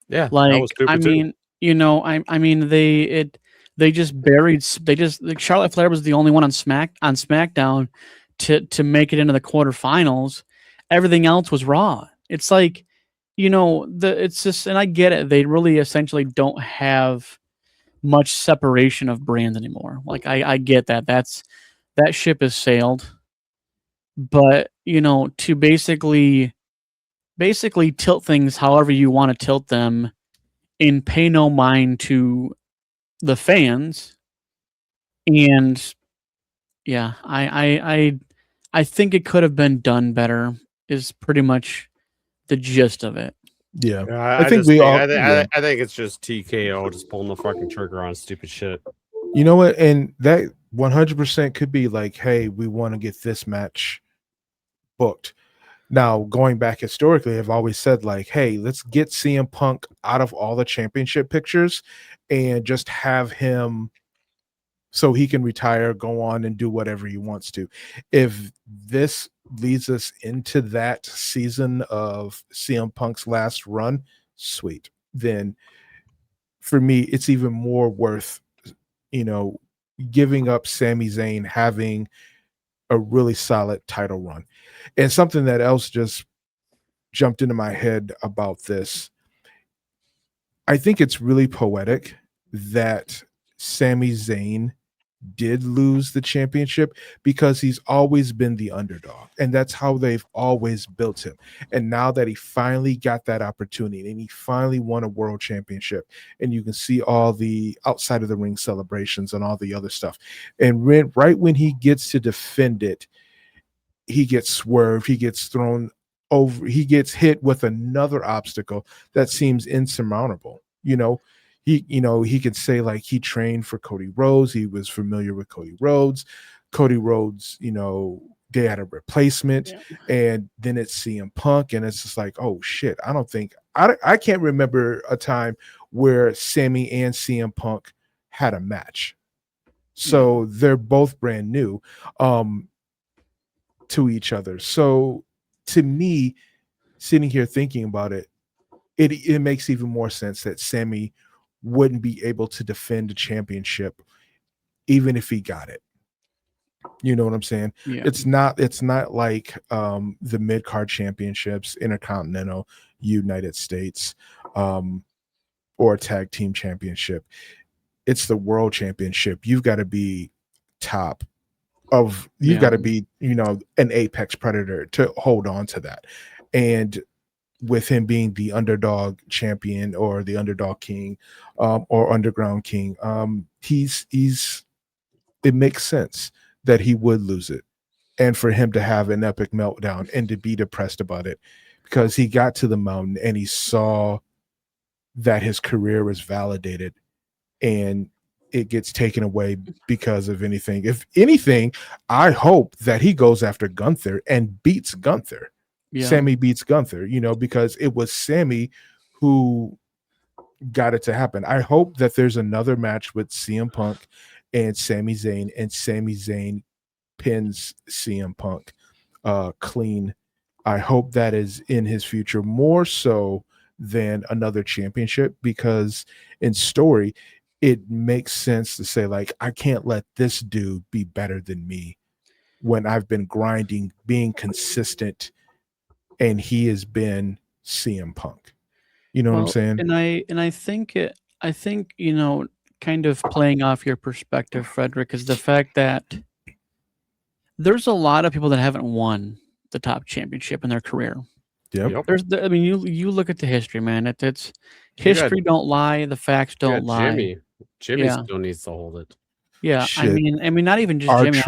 Yeah, that Like, was stupid I mean, they just buried. Like Charlotte Flair was the only one on SmackDown to make it into the quarterfinals. Everything else was Raw. It's like, it's just, and I get it. They really essentially don't have much separation of brands anymore. Like I get that. That ship has sailed. But to basically tilt things however you want to tilt them and pay no mind to the fans. And yeah, I think it could have been done better is pretty much the gist of it. Yeah. I think it's just TKO just pulling the fucking trigger on stupid shit. You know what? And that 100% could be like, hey, we want to get this match booked. Now, going back historically, I've always said, like, hey, let's get CM Punk out of all the championship pictures and just have him so he can retire, go on and do whatever he wants to. If this leads us into that season of CM Punk's last run, sweet. Then for me, it's even more worth, giving up Sami Zayn having a really solid title run. And something that else just jumped into my head about this. I think it's really poetic that Sami Zayn did lose the championship because he's always been the underdog, and that's how they've always built him. And now that he finally got that opportunity and he finally won a world championship, and you can see all the outside of the ring celebrations and all the other stuff, and right when he gets to defend it, he gets swerved, he gets thrown over, he gets hit with another obstacle that seems insurmountable. He could say like he trained for Cody Rhodes, he was familiar with Cody Rhodes. They had a replacement, and then it's CM Punk, and it's just like, oh shit, I can't remember a time where Sammy and CM Punk had a match. So they're both brand new to each other. So to me, sitting here thinking about it, it makes even more sense that Sammy wouldn't be able to defend a championship even if he got it. You know what I'm saying? Yeah. It's not like the mid-card championships, Intercontinental, United States, or a tag team championship. It's the world championship. You've got to be top of, you've got to be, an apex predator to hold on to that. And with him being the underdog champion or the underdog king, or underground king, it makes sense that he would lose it, and for him to have an epic meltdown and to be depressed about it, because he got to the mountain and he saw that his career was validated, and it gets taken away because of anything. If anything, I hope that he goes after Gunther and beats Gunther. Sammy beats Gunther, because it was Sammy who got it to happen. I hope that there's another match with CM Punk and Sami Zayn pins CM Punk clean. I hope that is in his future more so than another championship, because in story, it makes sense to say, like, I can't let this dude be better than me when I've been grinding, being consistent, and he has been CM Punk. You know what I'm saying? And I think kind of playing off your perspective, Frederick, is the fact that there's a lot of people that haven't won the top championship in their career. Yep. You look at the history, man. It's history don't lie, the facts don't lie. Jimmy still needs to hold it. Yeah, Shit. I mean, not even just Jimmy.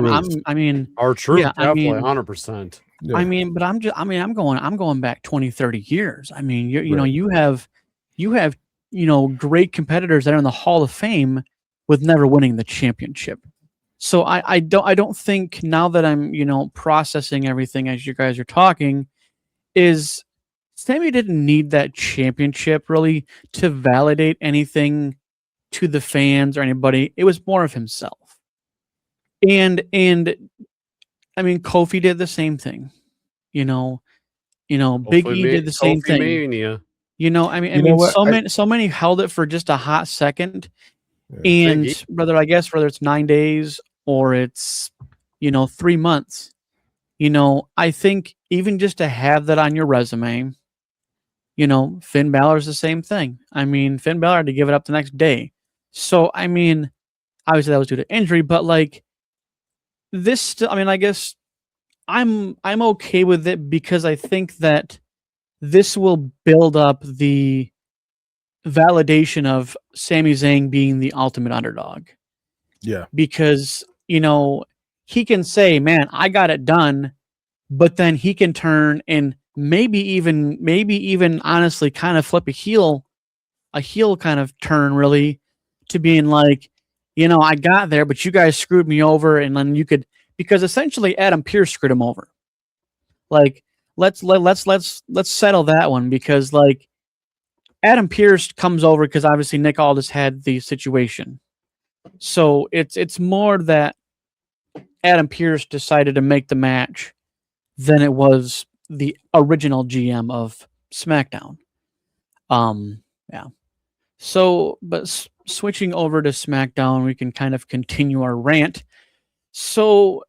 Our truth, yeah, definitely 100%. Yeah. But I'm going back 20, 30 years. I mean, you have great competitors that are in the Hall of Fame with never winning the championship. So I don't think, now that I'm, processing everything as you guys are talking, is Sammy didn't need that championship really to validate anything to the fans or anybody. It was more of himself. And I mean, Kofi did the same thing. Big E did the same thing. Mania. So many held it for just a hot second. And whether it's 9 days or it's 3 months, I think even just to have that on your resume, Finn Balor's the same thing. I mean, Finn Balor had to give it up the next day. So, I mean, obviously that was due to injury, but like this still, I guess I'm okay with it, because I think that this will build up the validation of Sami Zayn being the ultimate underdog. Yeah. Because, he can say, man, I got it done, but then he can turn and maybe even honestly kind of flip a heel kind of turn, really, to being like, I got there, but you guys screwed me over. And then because essentially Adam Pearce screwed him over. Like, let's settle that one, because like Adam Pearce comes over because obviously Nick Aldis had the situation. So it's more that Adam Pearce decided to make the match than it was the original GM of SmackDown. Yeah. So, but switching over to SmackDown, we can kind of continue our rant. So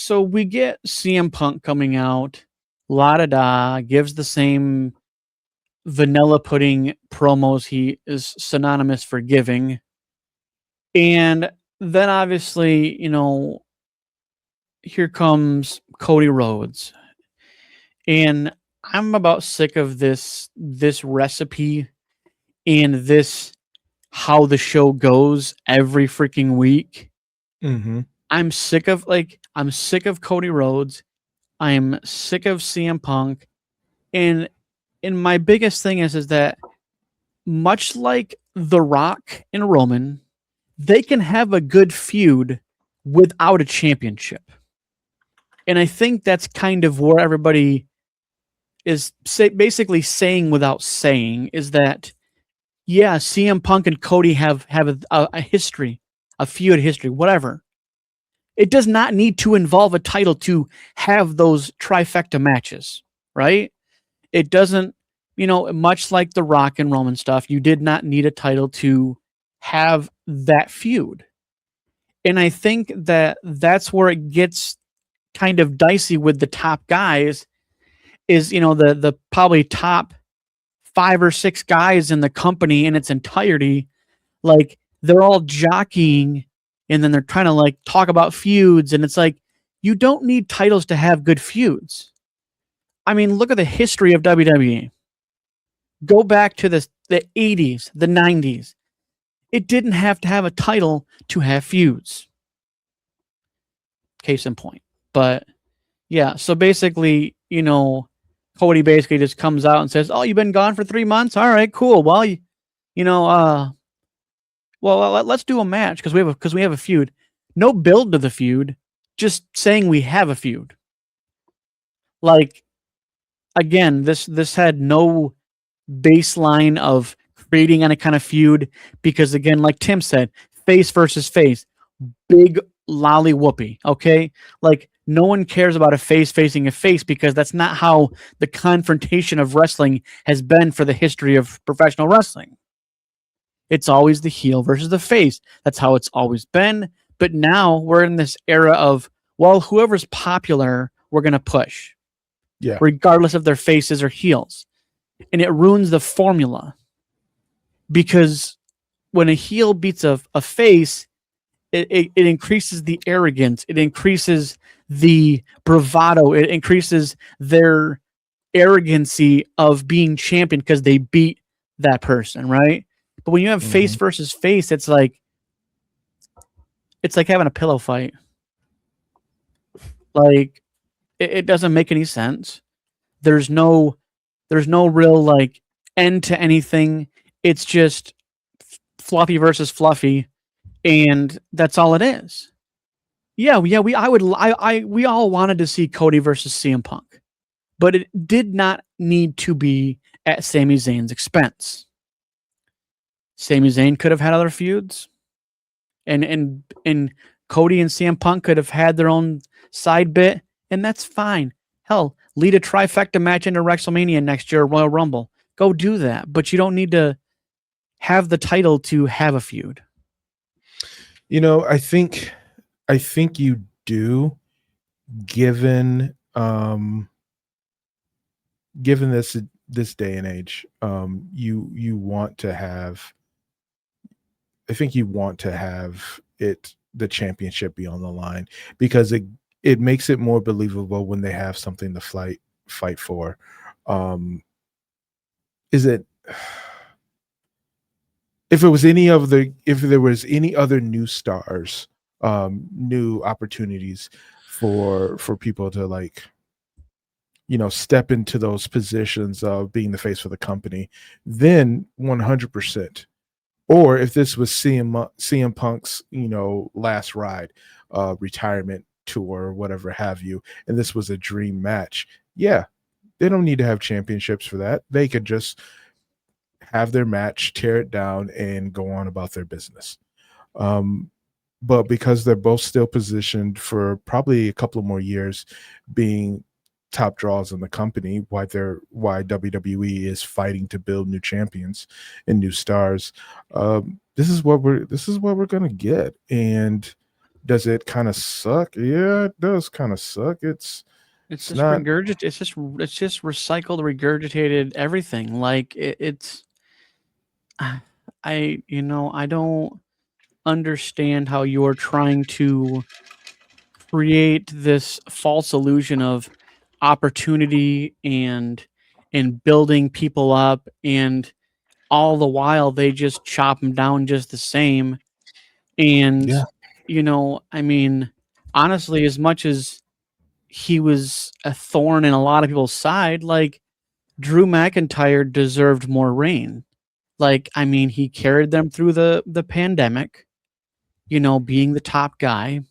we get CM Punk coming out la da da, gives the same vanilla pudding promos he is synonymous for giving. And then obviously, here comes Cody Rhodes. And I'm about sick of this recipe and this how the show goes every freaking week. Mm-hmm. I'm sick of Cody Rhodes. I'm sick of CM Punk. And my biggest thing is that much like The Rock and Roman, they can have a good feud without a championship. And I think that's kind of where everybody is basically saying without saying is that, yeah, CM Punk and Cody have a history, a feud history, whatever. It does not need to involve a title to have those trifecta matches, right? It doesn't, much like the Rock and Roman stuff, you did not need a title to have that feud. And I think that that's where it gets kind of dicey with the top guys is, the probably top 5 or 6 guys in the company in its entirety. Like they're all jockeying and then they're trying to like talk about feuds. And it's like, you don't need titles to have good feuds. I mean, look at the history of WWE. Go back to the 80s, the 90s. It didn't have to have a title to have feuds. Case in point. But yeah, so basically, Cody basically just comes out and says, "Oh, you've been gone for 3 months? All right, cool. Well, let's do a match because we have a feud. No build to the feud, just saying we have a feud. Like, again, this had no baseline of creating any kind of feud because, again, like Tim said, face versus face, big lolly whoopee. Okay, like no one cares about a face facing a face because that's not how the confrontation of wrestling has been for the history of professional wrestling. It's always the heel versus the face. That's how it's always been. But now we're in this era of, well, whoever's popular, we're going to push. Yeah. Regardless of their faces or heels. And it ruins the formula. Because when a heel beats a face, it increases the arrogance. It increases the bravado. It increases their arrogancy of being champion because they beat that person, right? But when you have face versus face, it's like having a pillow fight. Like it doesn't make any sense. There's no real like end to anything. It's just fluffy versus fluffy, and that's all it is. We all wanted to see Cody versus CM Punk, but it did not need to be at Sami Zayn's expense. Sami Zayn could have had other feuds, and Cody and CM Punk could have had their own side bit, and that's fine. Hell, lead a trifecta match into WrestleMania next year, Royal Rumble. Go do that, but you don't need to have the title to have a feud. I think you do, given this day and age. You want to have. I think you want to have the championship be on the line because it makes it more believable when they have something to fight for. If there was any other new stars, new opportunities for people to like, step into those positions of being the face for the company, then 100%. Or if this was CM Punk's, last ride, retirement tour, or whatever have you, and this was a dream match, yeah, they don't need to have championships for that. They could just have their match, tear it down, and go on about their business. But because they're both still positioned for probably a couple of more years being top draws in the company, why WWE is fighting to build new champions and new stars. This is what we're gonna get. And does it kind of suck? Yeah, it does kind of suck. It's It's It's just not. It's just recycled, regurgitated everything. Like it's. I don't understand how you're trying to create this false illusion of opportunity and building people up, and all the while they just chop them down just the same. And Yeah. I mean, honestly, as much as he was a thorn in a lot of people's side, like Drew McIntyre deserved more reign. Like, I mean, he carried them through the pandemic, being the top guy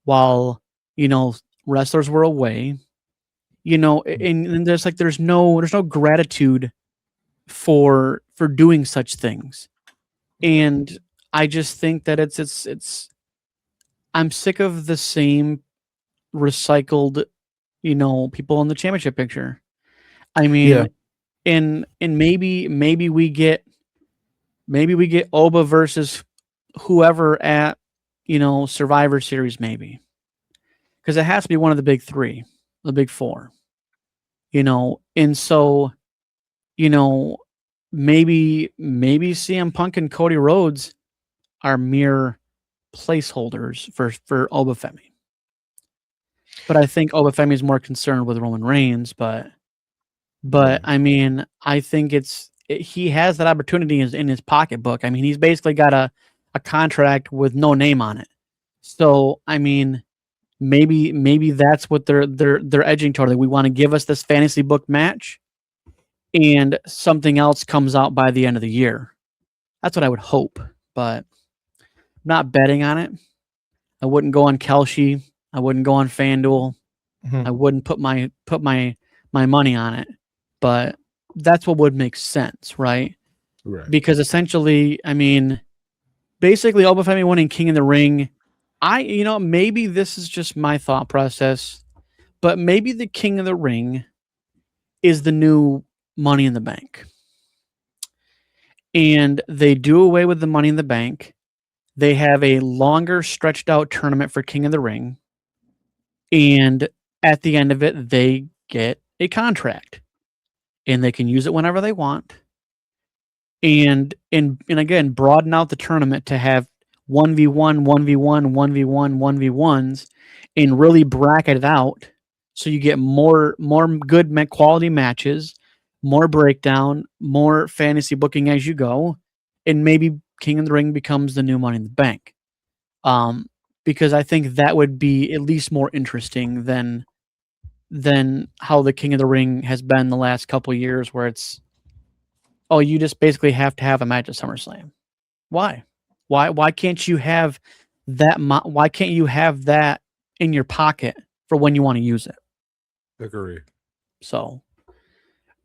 while, wrestlers were away, and there's no gratitude for doing such things. And I just think that it's I'm sick of the same recycled, people in the championship picture. I Yeah. mean, and maybe we get Oba versus whoever at Survivor Series, maybe, because it has to be one of the big three, the big four, and so you know maybe CM Punk and Cody Rhodes are mere placeholders for Obafemi. But I think Obafemi is more concerned with Roman Reigns. But Yeah. I mean, I think he has that opportunity in his pocketbook. I mean, he's basically got a contract with no name on it. So I mean, maybe that's what they're edging toward. Like, we want to give us this fantasy book match, and something else comes out by the end of the year. That's what I would hope, but I'm not betting on it. I wouldn't go on Kelshi. I wouldn't go on FanDuel. Mhm. I wouldn't put my money on it. But that's what would make sense, right? Right. Because essentially, I mean, basically Obafemi winning King in the Ring, maybe this is just my thought process, but maybe the King of the Ring is the new Money in the Bank. And they do away with the Money in the Bank. They have a longer stretched out tournament for King of the Ring. And at the end of it, they get a contract. And they can use it whenever they want. And again, broaden out the tournament to have 1v1, 1v1, 1v1, 1v1s, and really bracket it out so you get more good quality matches, more breakdown, more fantasy booking as you go, and maybe King of the Ring becomes the new Money in the Bank. Because I think that would be at least more interesting than how the King of the Ring has been the last couple of years, where it's, oh, you just basically have to have a match at SummerSlam. Why? Why can't you have that? Why can't you have that in your pocket for when you want to use it? Agree. So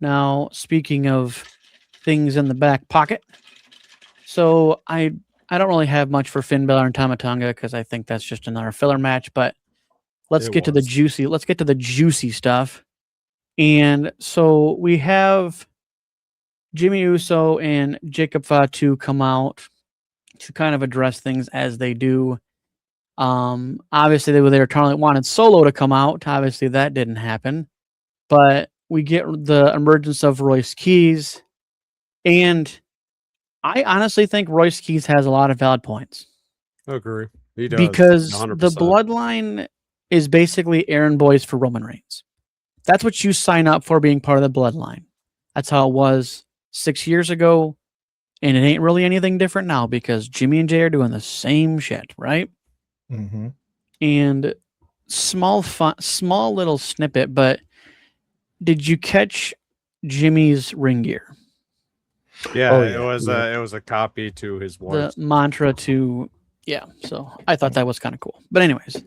now, speaking of things in the back pocket, so I don't really have much for Finn Balor and Tama Tonga because I think that's just another filler match. But let's It get to the was. juicy. Let's get to the juicy stuff. And so we have Jimmy Uso and Jacob Fatu come out to kind of address things as they do. Obviously they were wanted Solo to come out. Obviously that didn't happen. But we get the emergence of Royce Keys, and I honestly think Royce Keys has a lot of valid points. Agree. He does. Because 100%. the bloodline is basically errand boys for Roman Reigns. That's what you sign up for, being part of the bloodline. That's how it was 6 years ago, and it ain't really anything different now because Jimmy and Jay are doing the same shit, right? Mm-hmm. And small little snippet, but did you catch Jimmy's ring gear? Yeah, Oh, it yeah, was yeah. it was a copy to his The wife's. mantra to, yeah. So I thought that was kind of cool. But anyways,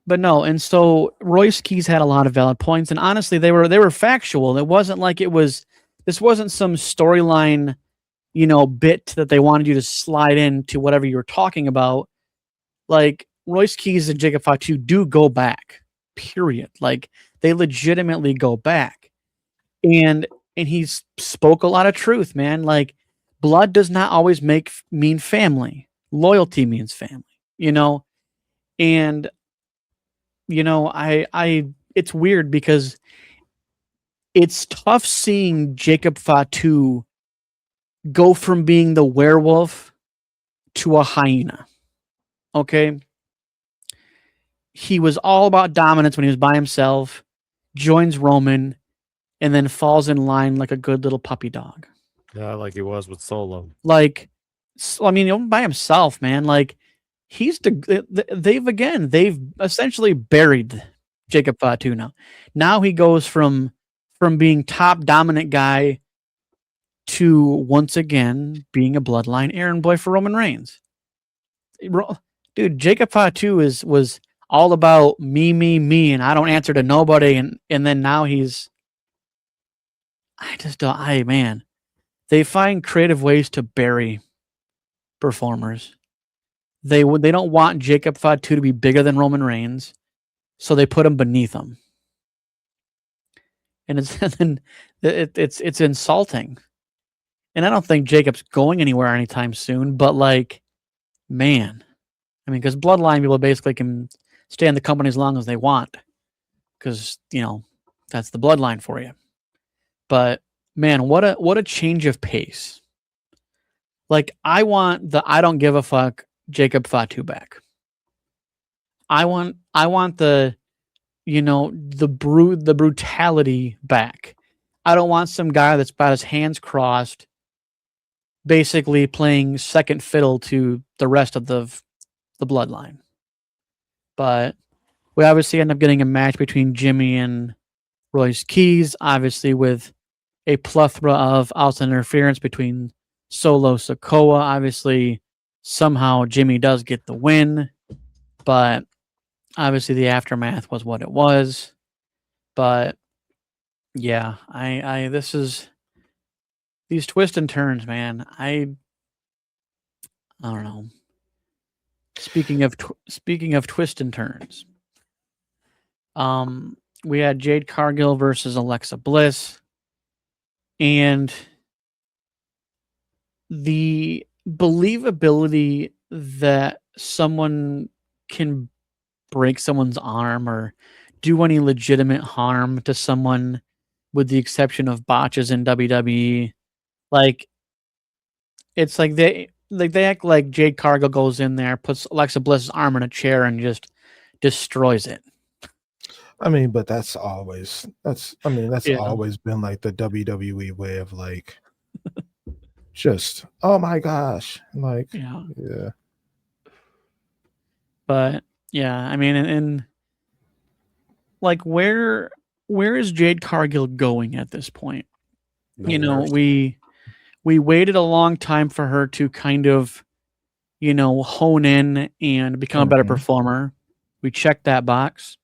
but no. And so Royce Keys had a lot of valid points, and honestly, they were factual. It wasn't like this wasn't some storyline, bit that they wanted you to slide into whatever you were talking about. Like, Royce Keys and Jacob Fatu do go back, period. Like, they legitimately go back. And he spoke a lot of truth, man. Like, blood does not always mean family. Loyalty means family, And, it's weird because it's tough seeing Jacob Fatu go from being the werewolf to a hyena. Okay. He was all about dominance when he was by himself, joins Roman, and then falls in line like a good little puppy dog. Yeah, like he was with Solo. Like, I mean, by himself, man. Like, they've essentially buried Jacob Fatu now. Now he goes from being top dominant guy to once again being a bloodline errand boy for Roman Reigns. Dude, Jacob Fatu was all about me, and I don't answer to nobody, and then now man, they find creative ways to bury performers. They don't want Jacob Fatu to be bigger than Roman Reigns, so they put him beneath him, and it's insulting. And I don't think Jacob's going anywhere anytime soon. But like, man, I mean, because Bloodline people basically can stay in the company as long as they want, because that's the Bloodline for you. But man, what a change of pace. Like, I want the I don't give a fuck Jacob Fatu back. I want the the brutality back. I don't want some guy that's got his hands crossed, basically playing second fiddle to the rest of the bloodline. But we obviously end up getting a match between Jimmy and Royce Keys, obviously with a plethora of outside interference between Solo Sikoa. Obviously, somehow Jimmy does get the win, but obviously the aftermath was what it was. But yeah, these twists and turns, man. I don't know. Speaking of twists and turns, we had Jade Cargill versus Alexa Bliss, and the believability that someone can break someone's arm or do any legitimate harm to someone, with the exception of botches in WWE. Like, it's like they act like Jade Cargill goes in there, puts Alexa Bliss's arm in a chair, and just destroys it. I mean, but that's always always been like the WWE way of like just, oh my gosh. Like, yeah. But yeah, I mean, and like, where is Jade Cargill going at this point? Nowhere. We waited a long time for her to kind of, hone in and become a better performer. We checked that box.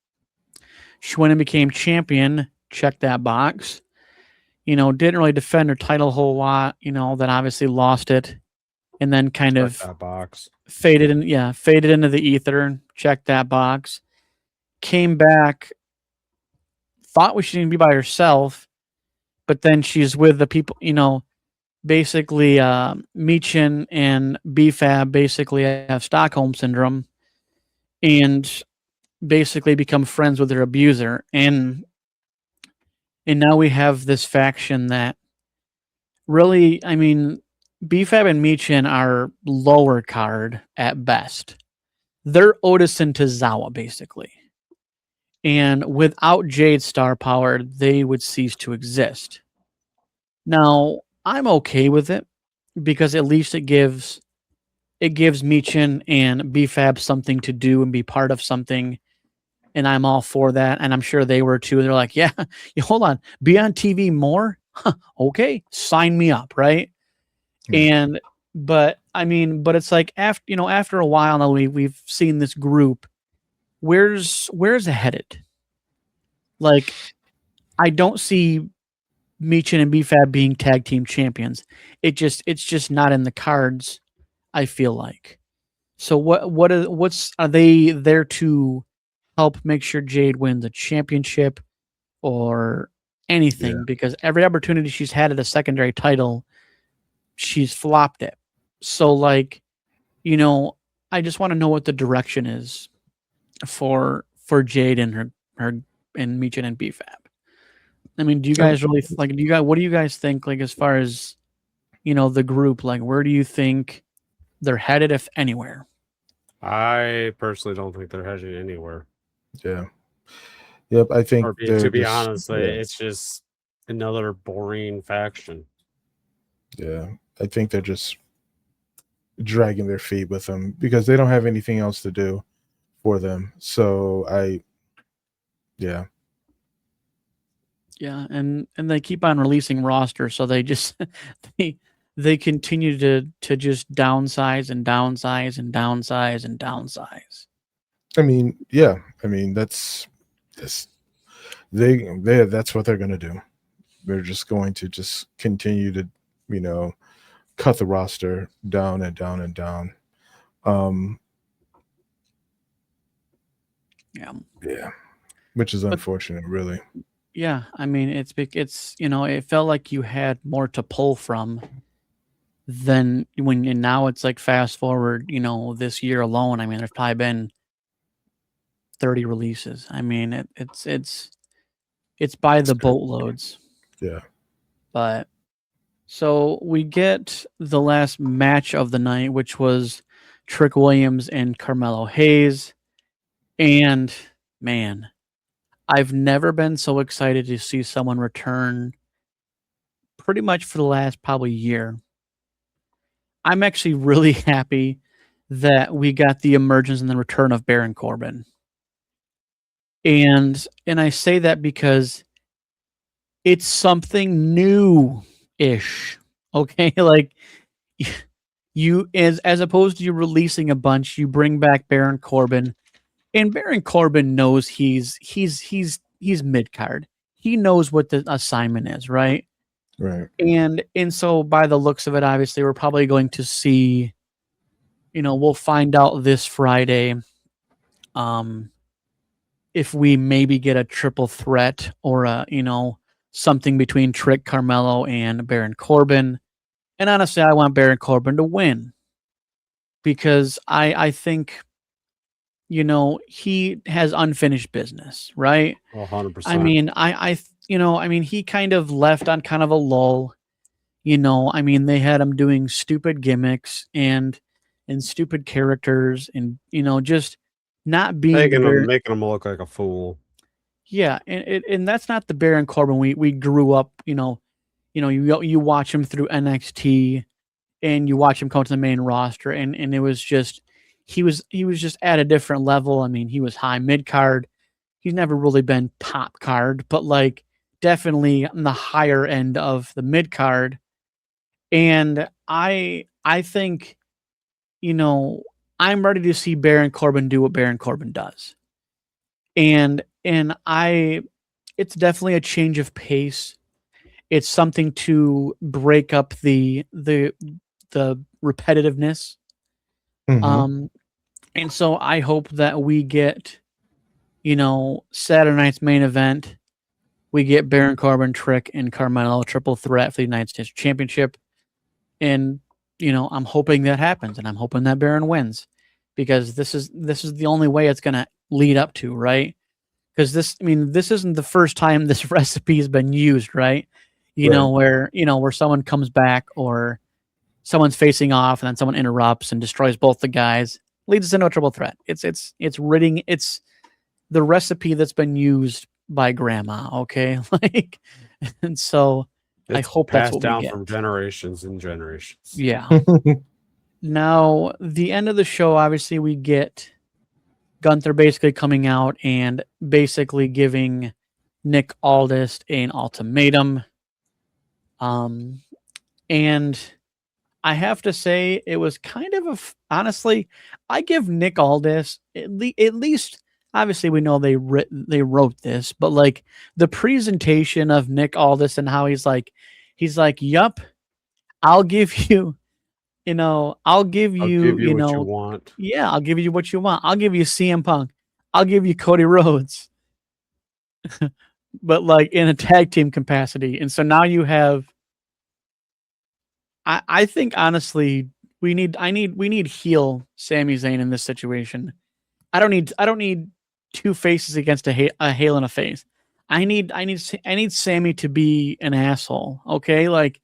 She went and became champion. Checked that box. Didn't really defend her title a whole lot. Then obviously lost it, and then kind of that box. faded into the ether. Checked that box. Came back. Thought she didn't be by herself, but then she's with the people. Basically, Michin and BFAB basically have Stockholm syndrome, and basically become friends with their abuser, and now we have this faction that really, I mean, BFAB and Michin are lower card at best. They're Otis and Tozawa, basically. And without Jade's star power, they would cease to exist. Now, I'm okay with it, because at least it gives Michin and BFAB something to do and be part of something. And I'm all for that. And I'm sure they were too. They're like, yeah, hold on, be on TV more? Huh, okay, sign me up, right? But it's like, after a while now, we've seen this group. Where's it headed? Like, I don't see Michin and BFAB being tag team champions. It's just not in the cards, I feel like. So are they there to help make sure Jade wins a championship or anything? Yeah. Because every opportunity she's had at a secondary title, she's flopped it. So, like, I just want to know what the direction is for Jade and her and Michin and BFAB. I mean, do you guys really like? What do you guys think? Like, as far as the group, like, where do you think they're headed, if anywhere? I personally don't think they're heading anywhere. Yeah. Yep. I think To be honest, it's just another boring faction. Yeah. I think they're just dragging their feet with them because they don't have anything else to do for them. So yeah. Yeah, and they keep on releasing rosters, so they just they continue to just downsize and downsize and downsize and downsize. I mean, yeah. I mean, that's that's what they're gonna do. They're just going to just continue to, cut the roster down and down and down. Yeah, which is unfortunate, really. Yeah, I mean, it's it felt like you had more to pull from than and now it's like fast forward, this year alone. I mean, there's probably been 30 releases. I mean, it's by the boatloads. Yeah. But so we get the last match of the night, which was Trick Williams and Carmelo Hayes. And man, I've never been so excited to see someone return pretty much for the last probably year. I'm actually really happy that we got the emergence and the return of Baron Corbin. And I say that because it's something new-ish. Okay? Like you as opposed to you releasing a bunch, you bring back Baron Corbin. And Baron Corbin knows he's mid-card. He knows what the assignment is, right? Right. And so by the looks of it, obviously, we're probably going to see, we'll find out this Friday if we maybe get a triple threat or something between Trick, Carmelo, and Baron Corbin. And honestly, I want Baron Corbin to win because I think he has unfinished business, right? 100%. I mean, he kind of left on kind of a lull. I mean, they had him doing stupid gimmicks and stupid characters and just not being making him look like a fool. Yeah, and that's not the Baron Corbin we grew up. You watch him through NXT, and you watch him come to the main roster, and it was just he was just at a different level. I mean, he was high mid card. He's never really been top card, but like definitely on the higher end of the mid card. And I think, I'm ready to see Baron Corbin do what Baron Corbin does. And it's definitely a change of pace. It's something to break up the repetitiveness. Mm-hmm. And so I hope that we get, Saturday night's main event. We get Baron Corbin, Trick, and Carmelo triple threat for the United States Championship. And, I'm hoping that happens, and I'm hoping that Baron wins because this is the only way it's going to lead up to, right? Because this isn't the first time this recipe has been used, right? Where someone comes back or someone's facing off and then someone interrupts and destroys both the guys, leads us into a triple threat. It's the recipe that's been used by grandma, okay? And so I hope that's what down we get. from generations and generations. Yeah. Now, the end of the show, obviously, we get Gunther basically coming out and basically giving Nick Aldis an ultimatum. And I have to say, it was kind of honestly, I give Nick Aldis at least. Obviously, we know they wrote this, but like the presentation of Nick Aldis and how he's like, "Yup, I'll give you, I'll give you what you want. Yeah, I'll give you what you want. I'll give you CM Punk. I'll give you Cody Rhodes." But like in a tag team capacity. And so now you have, I think honestly, we need heel Sami Zayn in this situation. I don't need two faces against a hail and a face. I need Sammy to be an asshole. Okay, like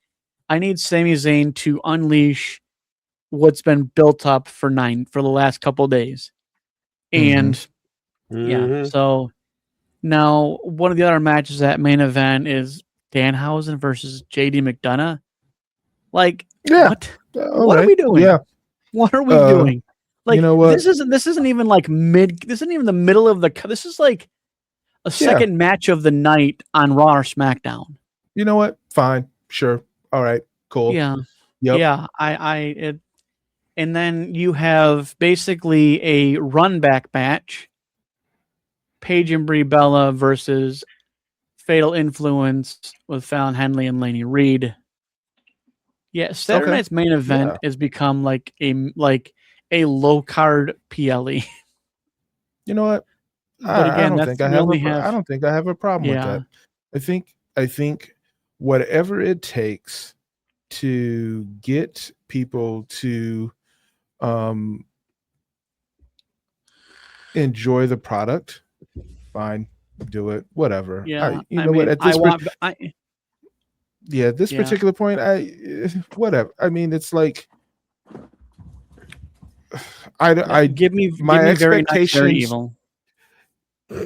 I need Sami Zayn to unleash what's been built up for the last couple days, and yeah. Mhm. So now one of the other matches at main event is Danhausen versus JD McDonough. Like Yeah. what? All What are right. we doing? Yeah. What are we Uh, doing? Like you know what? this isn't even like this isn't even the middle of the this is like a second match of the night on Raw or SmackDown. You know what? Fine. Sure. All right. Cool. Yeah. Yep. Yeah, and then you have basically a run back match. Paige and Brie Bella versus Fatal Influence with Fallon Henley and Laney Reed. Yeah, Saturday Okay. night's main event has become like a low card PLE. You know what? But again, I that's we only have. I don't think I have a problem with Yeah. that. I think whatever it takes to get people to enjoy the product, fine, do it, whatever. Yeah, You know what? At this this Yeah. particular point, whatever. I mean, it's like give me my very nice, very expectations evil.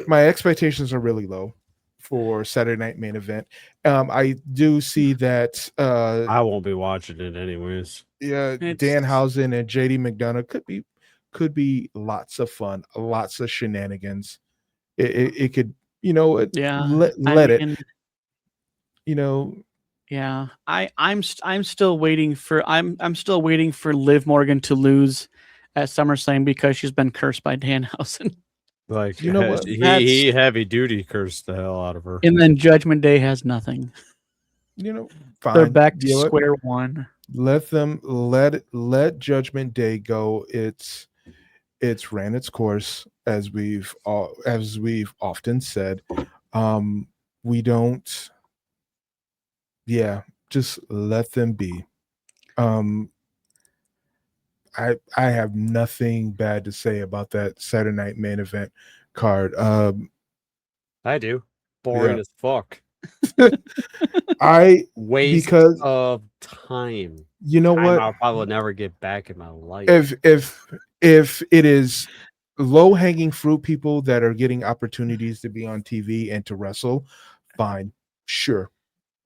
my expectations are really low for Saturday Night Main Event. I do see that I won't be watching it anyways. yeah, It's- Danhausen and JD McDonough could be lots of fun, lots of shenanigans. It could, you know, Yeah, let it, you know. Yeah, I'm still waiting for I'm still waiting for Liv Morgan to lose at SummerSlam because she's been cursed by Danhausen. Like, You know what? he heavy duty cursed the hell out of her. And then Judgment Day has nothing. You know, fine. They're back to You know what? square one. Let Judgment Day go. It's ran its course, as we've often said. We don't. Yeah, just let them be. I have nothing bad to say about that Saturday Night Main Event card. I do. Boring Yeah. as fuck. I Waste because of time. you know what? I'll probably never get back in my life. If it is low hanging fruit people that are getting opportunities to be on TV and to wrestle, fine, sure.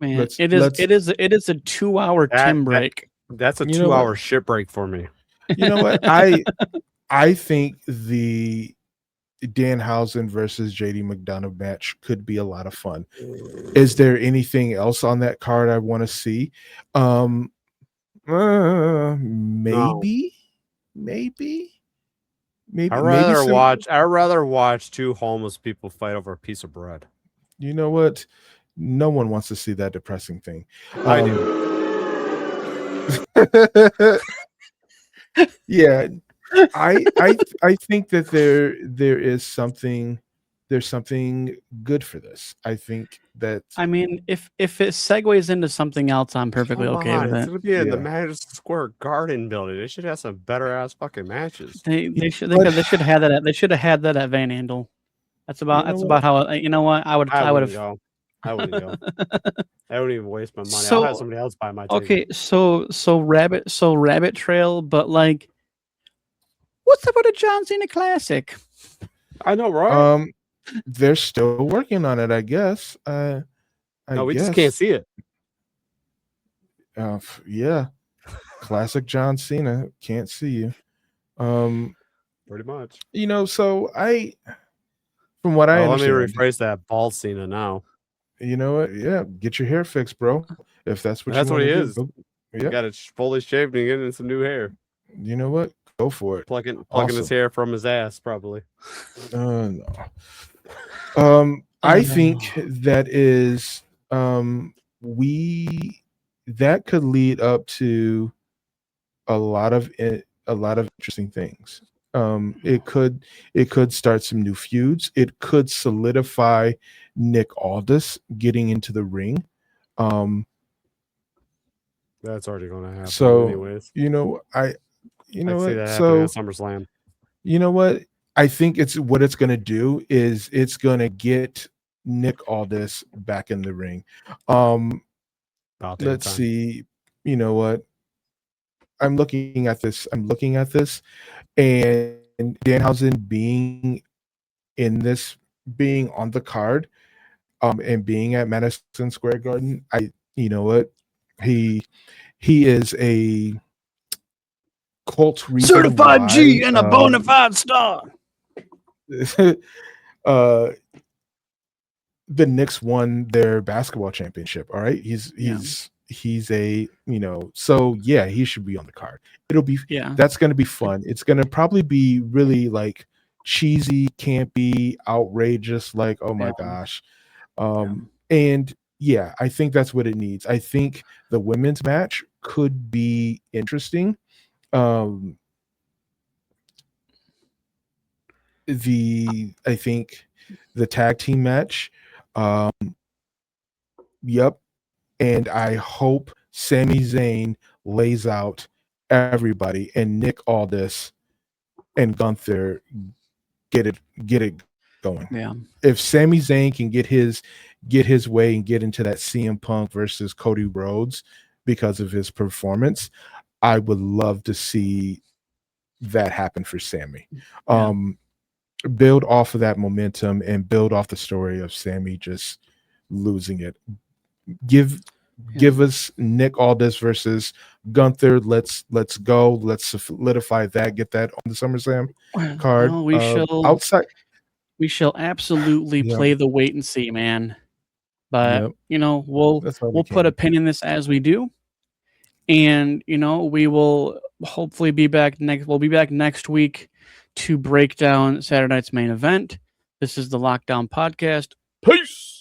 Man, it is a 2-hour Tim break. That's a You know 2-hour what? shit break for me. You know what? I think the Danhausen versus JD McDonough match could be a lot of fun. Is there anything else on that card I want to see? Maybe. I'd rather watch two homeless people fight over a piece of bread. You know what? No one wants to see that depressing thing. I do. Yeah, I think that there's something good for this. I think that I mean, if it segues into something else, I'm perfectly okay with It's it. gonna be in the Madison Square Garden building. They should have some better ass fucking matches. They should have had that. They should have had that at Van Andel. That's about how you know what I would have. Go. I wouldn't go. I wouldn't even waste my money. So- I'll have somebody else buy my ticket. Okay, so Rabbit Trail, but like, what's up with a John Cena Classic? I know, right? They're still working on it, I guess. No, we just can't see it. Yeah, classic John Cena, can't see you. Pretty much. You know, so from what I Let me understand, rephrase that. Ball Cena now. you know what? Yeah, get your hair fixed, bro. If that's what That's you what he wanna is. do. He Yeah, got it fully shaved and getting some new hair. you know what? Go for it. Plucking his Awesome. hair from his ass, probably. No. I think that is that could lead up to a lot of interesting things. It could start some new feuds. It could solidify Nick Aldis getting into the ring. That's already going to happen. So anyways, you know, I see that happening so at SummerSlam. you know what? I think it's what it's going to do is it's going to get Nick Aldis back in the ring. About damn Let's time. see. You know what? I'm looking at this, and Danhausen being in this, being on the card, and being at Madison Square Garden, you know what? He is a cult reason Certified G why, and a bona fide star. uh the Knicks won their basketball championship. All right. He's a, so yeah, he should be on the card. Yeah. That's going to be fun. It's going to probably be really like cheesy, campy, outrageous, like, oh my gosh. And yeah, I think that's what it needs. I think the women's match could be interesting. I think the tag team match, yep. And I hope Sami Zayn lays out everybody and Nick Aldis and Gunther get it going. Yeah. If Sami Zayn can get his way and get into that CM Punk versus Cody Rhodes because of his performance, I would love to see that happen for Sami. Yeah. Build off of that momentum and build off the story of Sami just losing it. Give us Nick Aldis versus Gunther. Let's go. Let's solidify that. Get that on the SummerSlam card. Well, we shall absolutely play the wait and see, man. But we'll put a pin in this as we do. And we will hopefully be back next. We'll be back next week to break down Saturday night's main event. This is the Lockdown Podcast. Peace.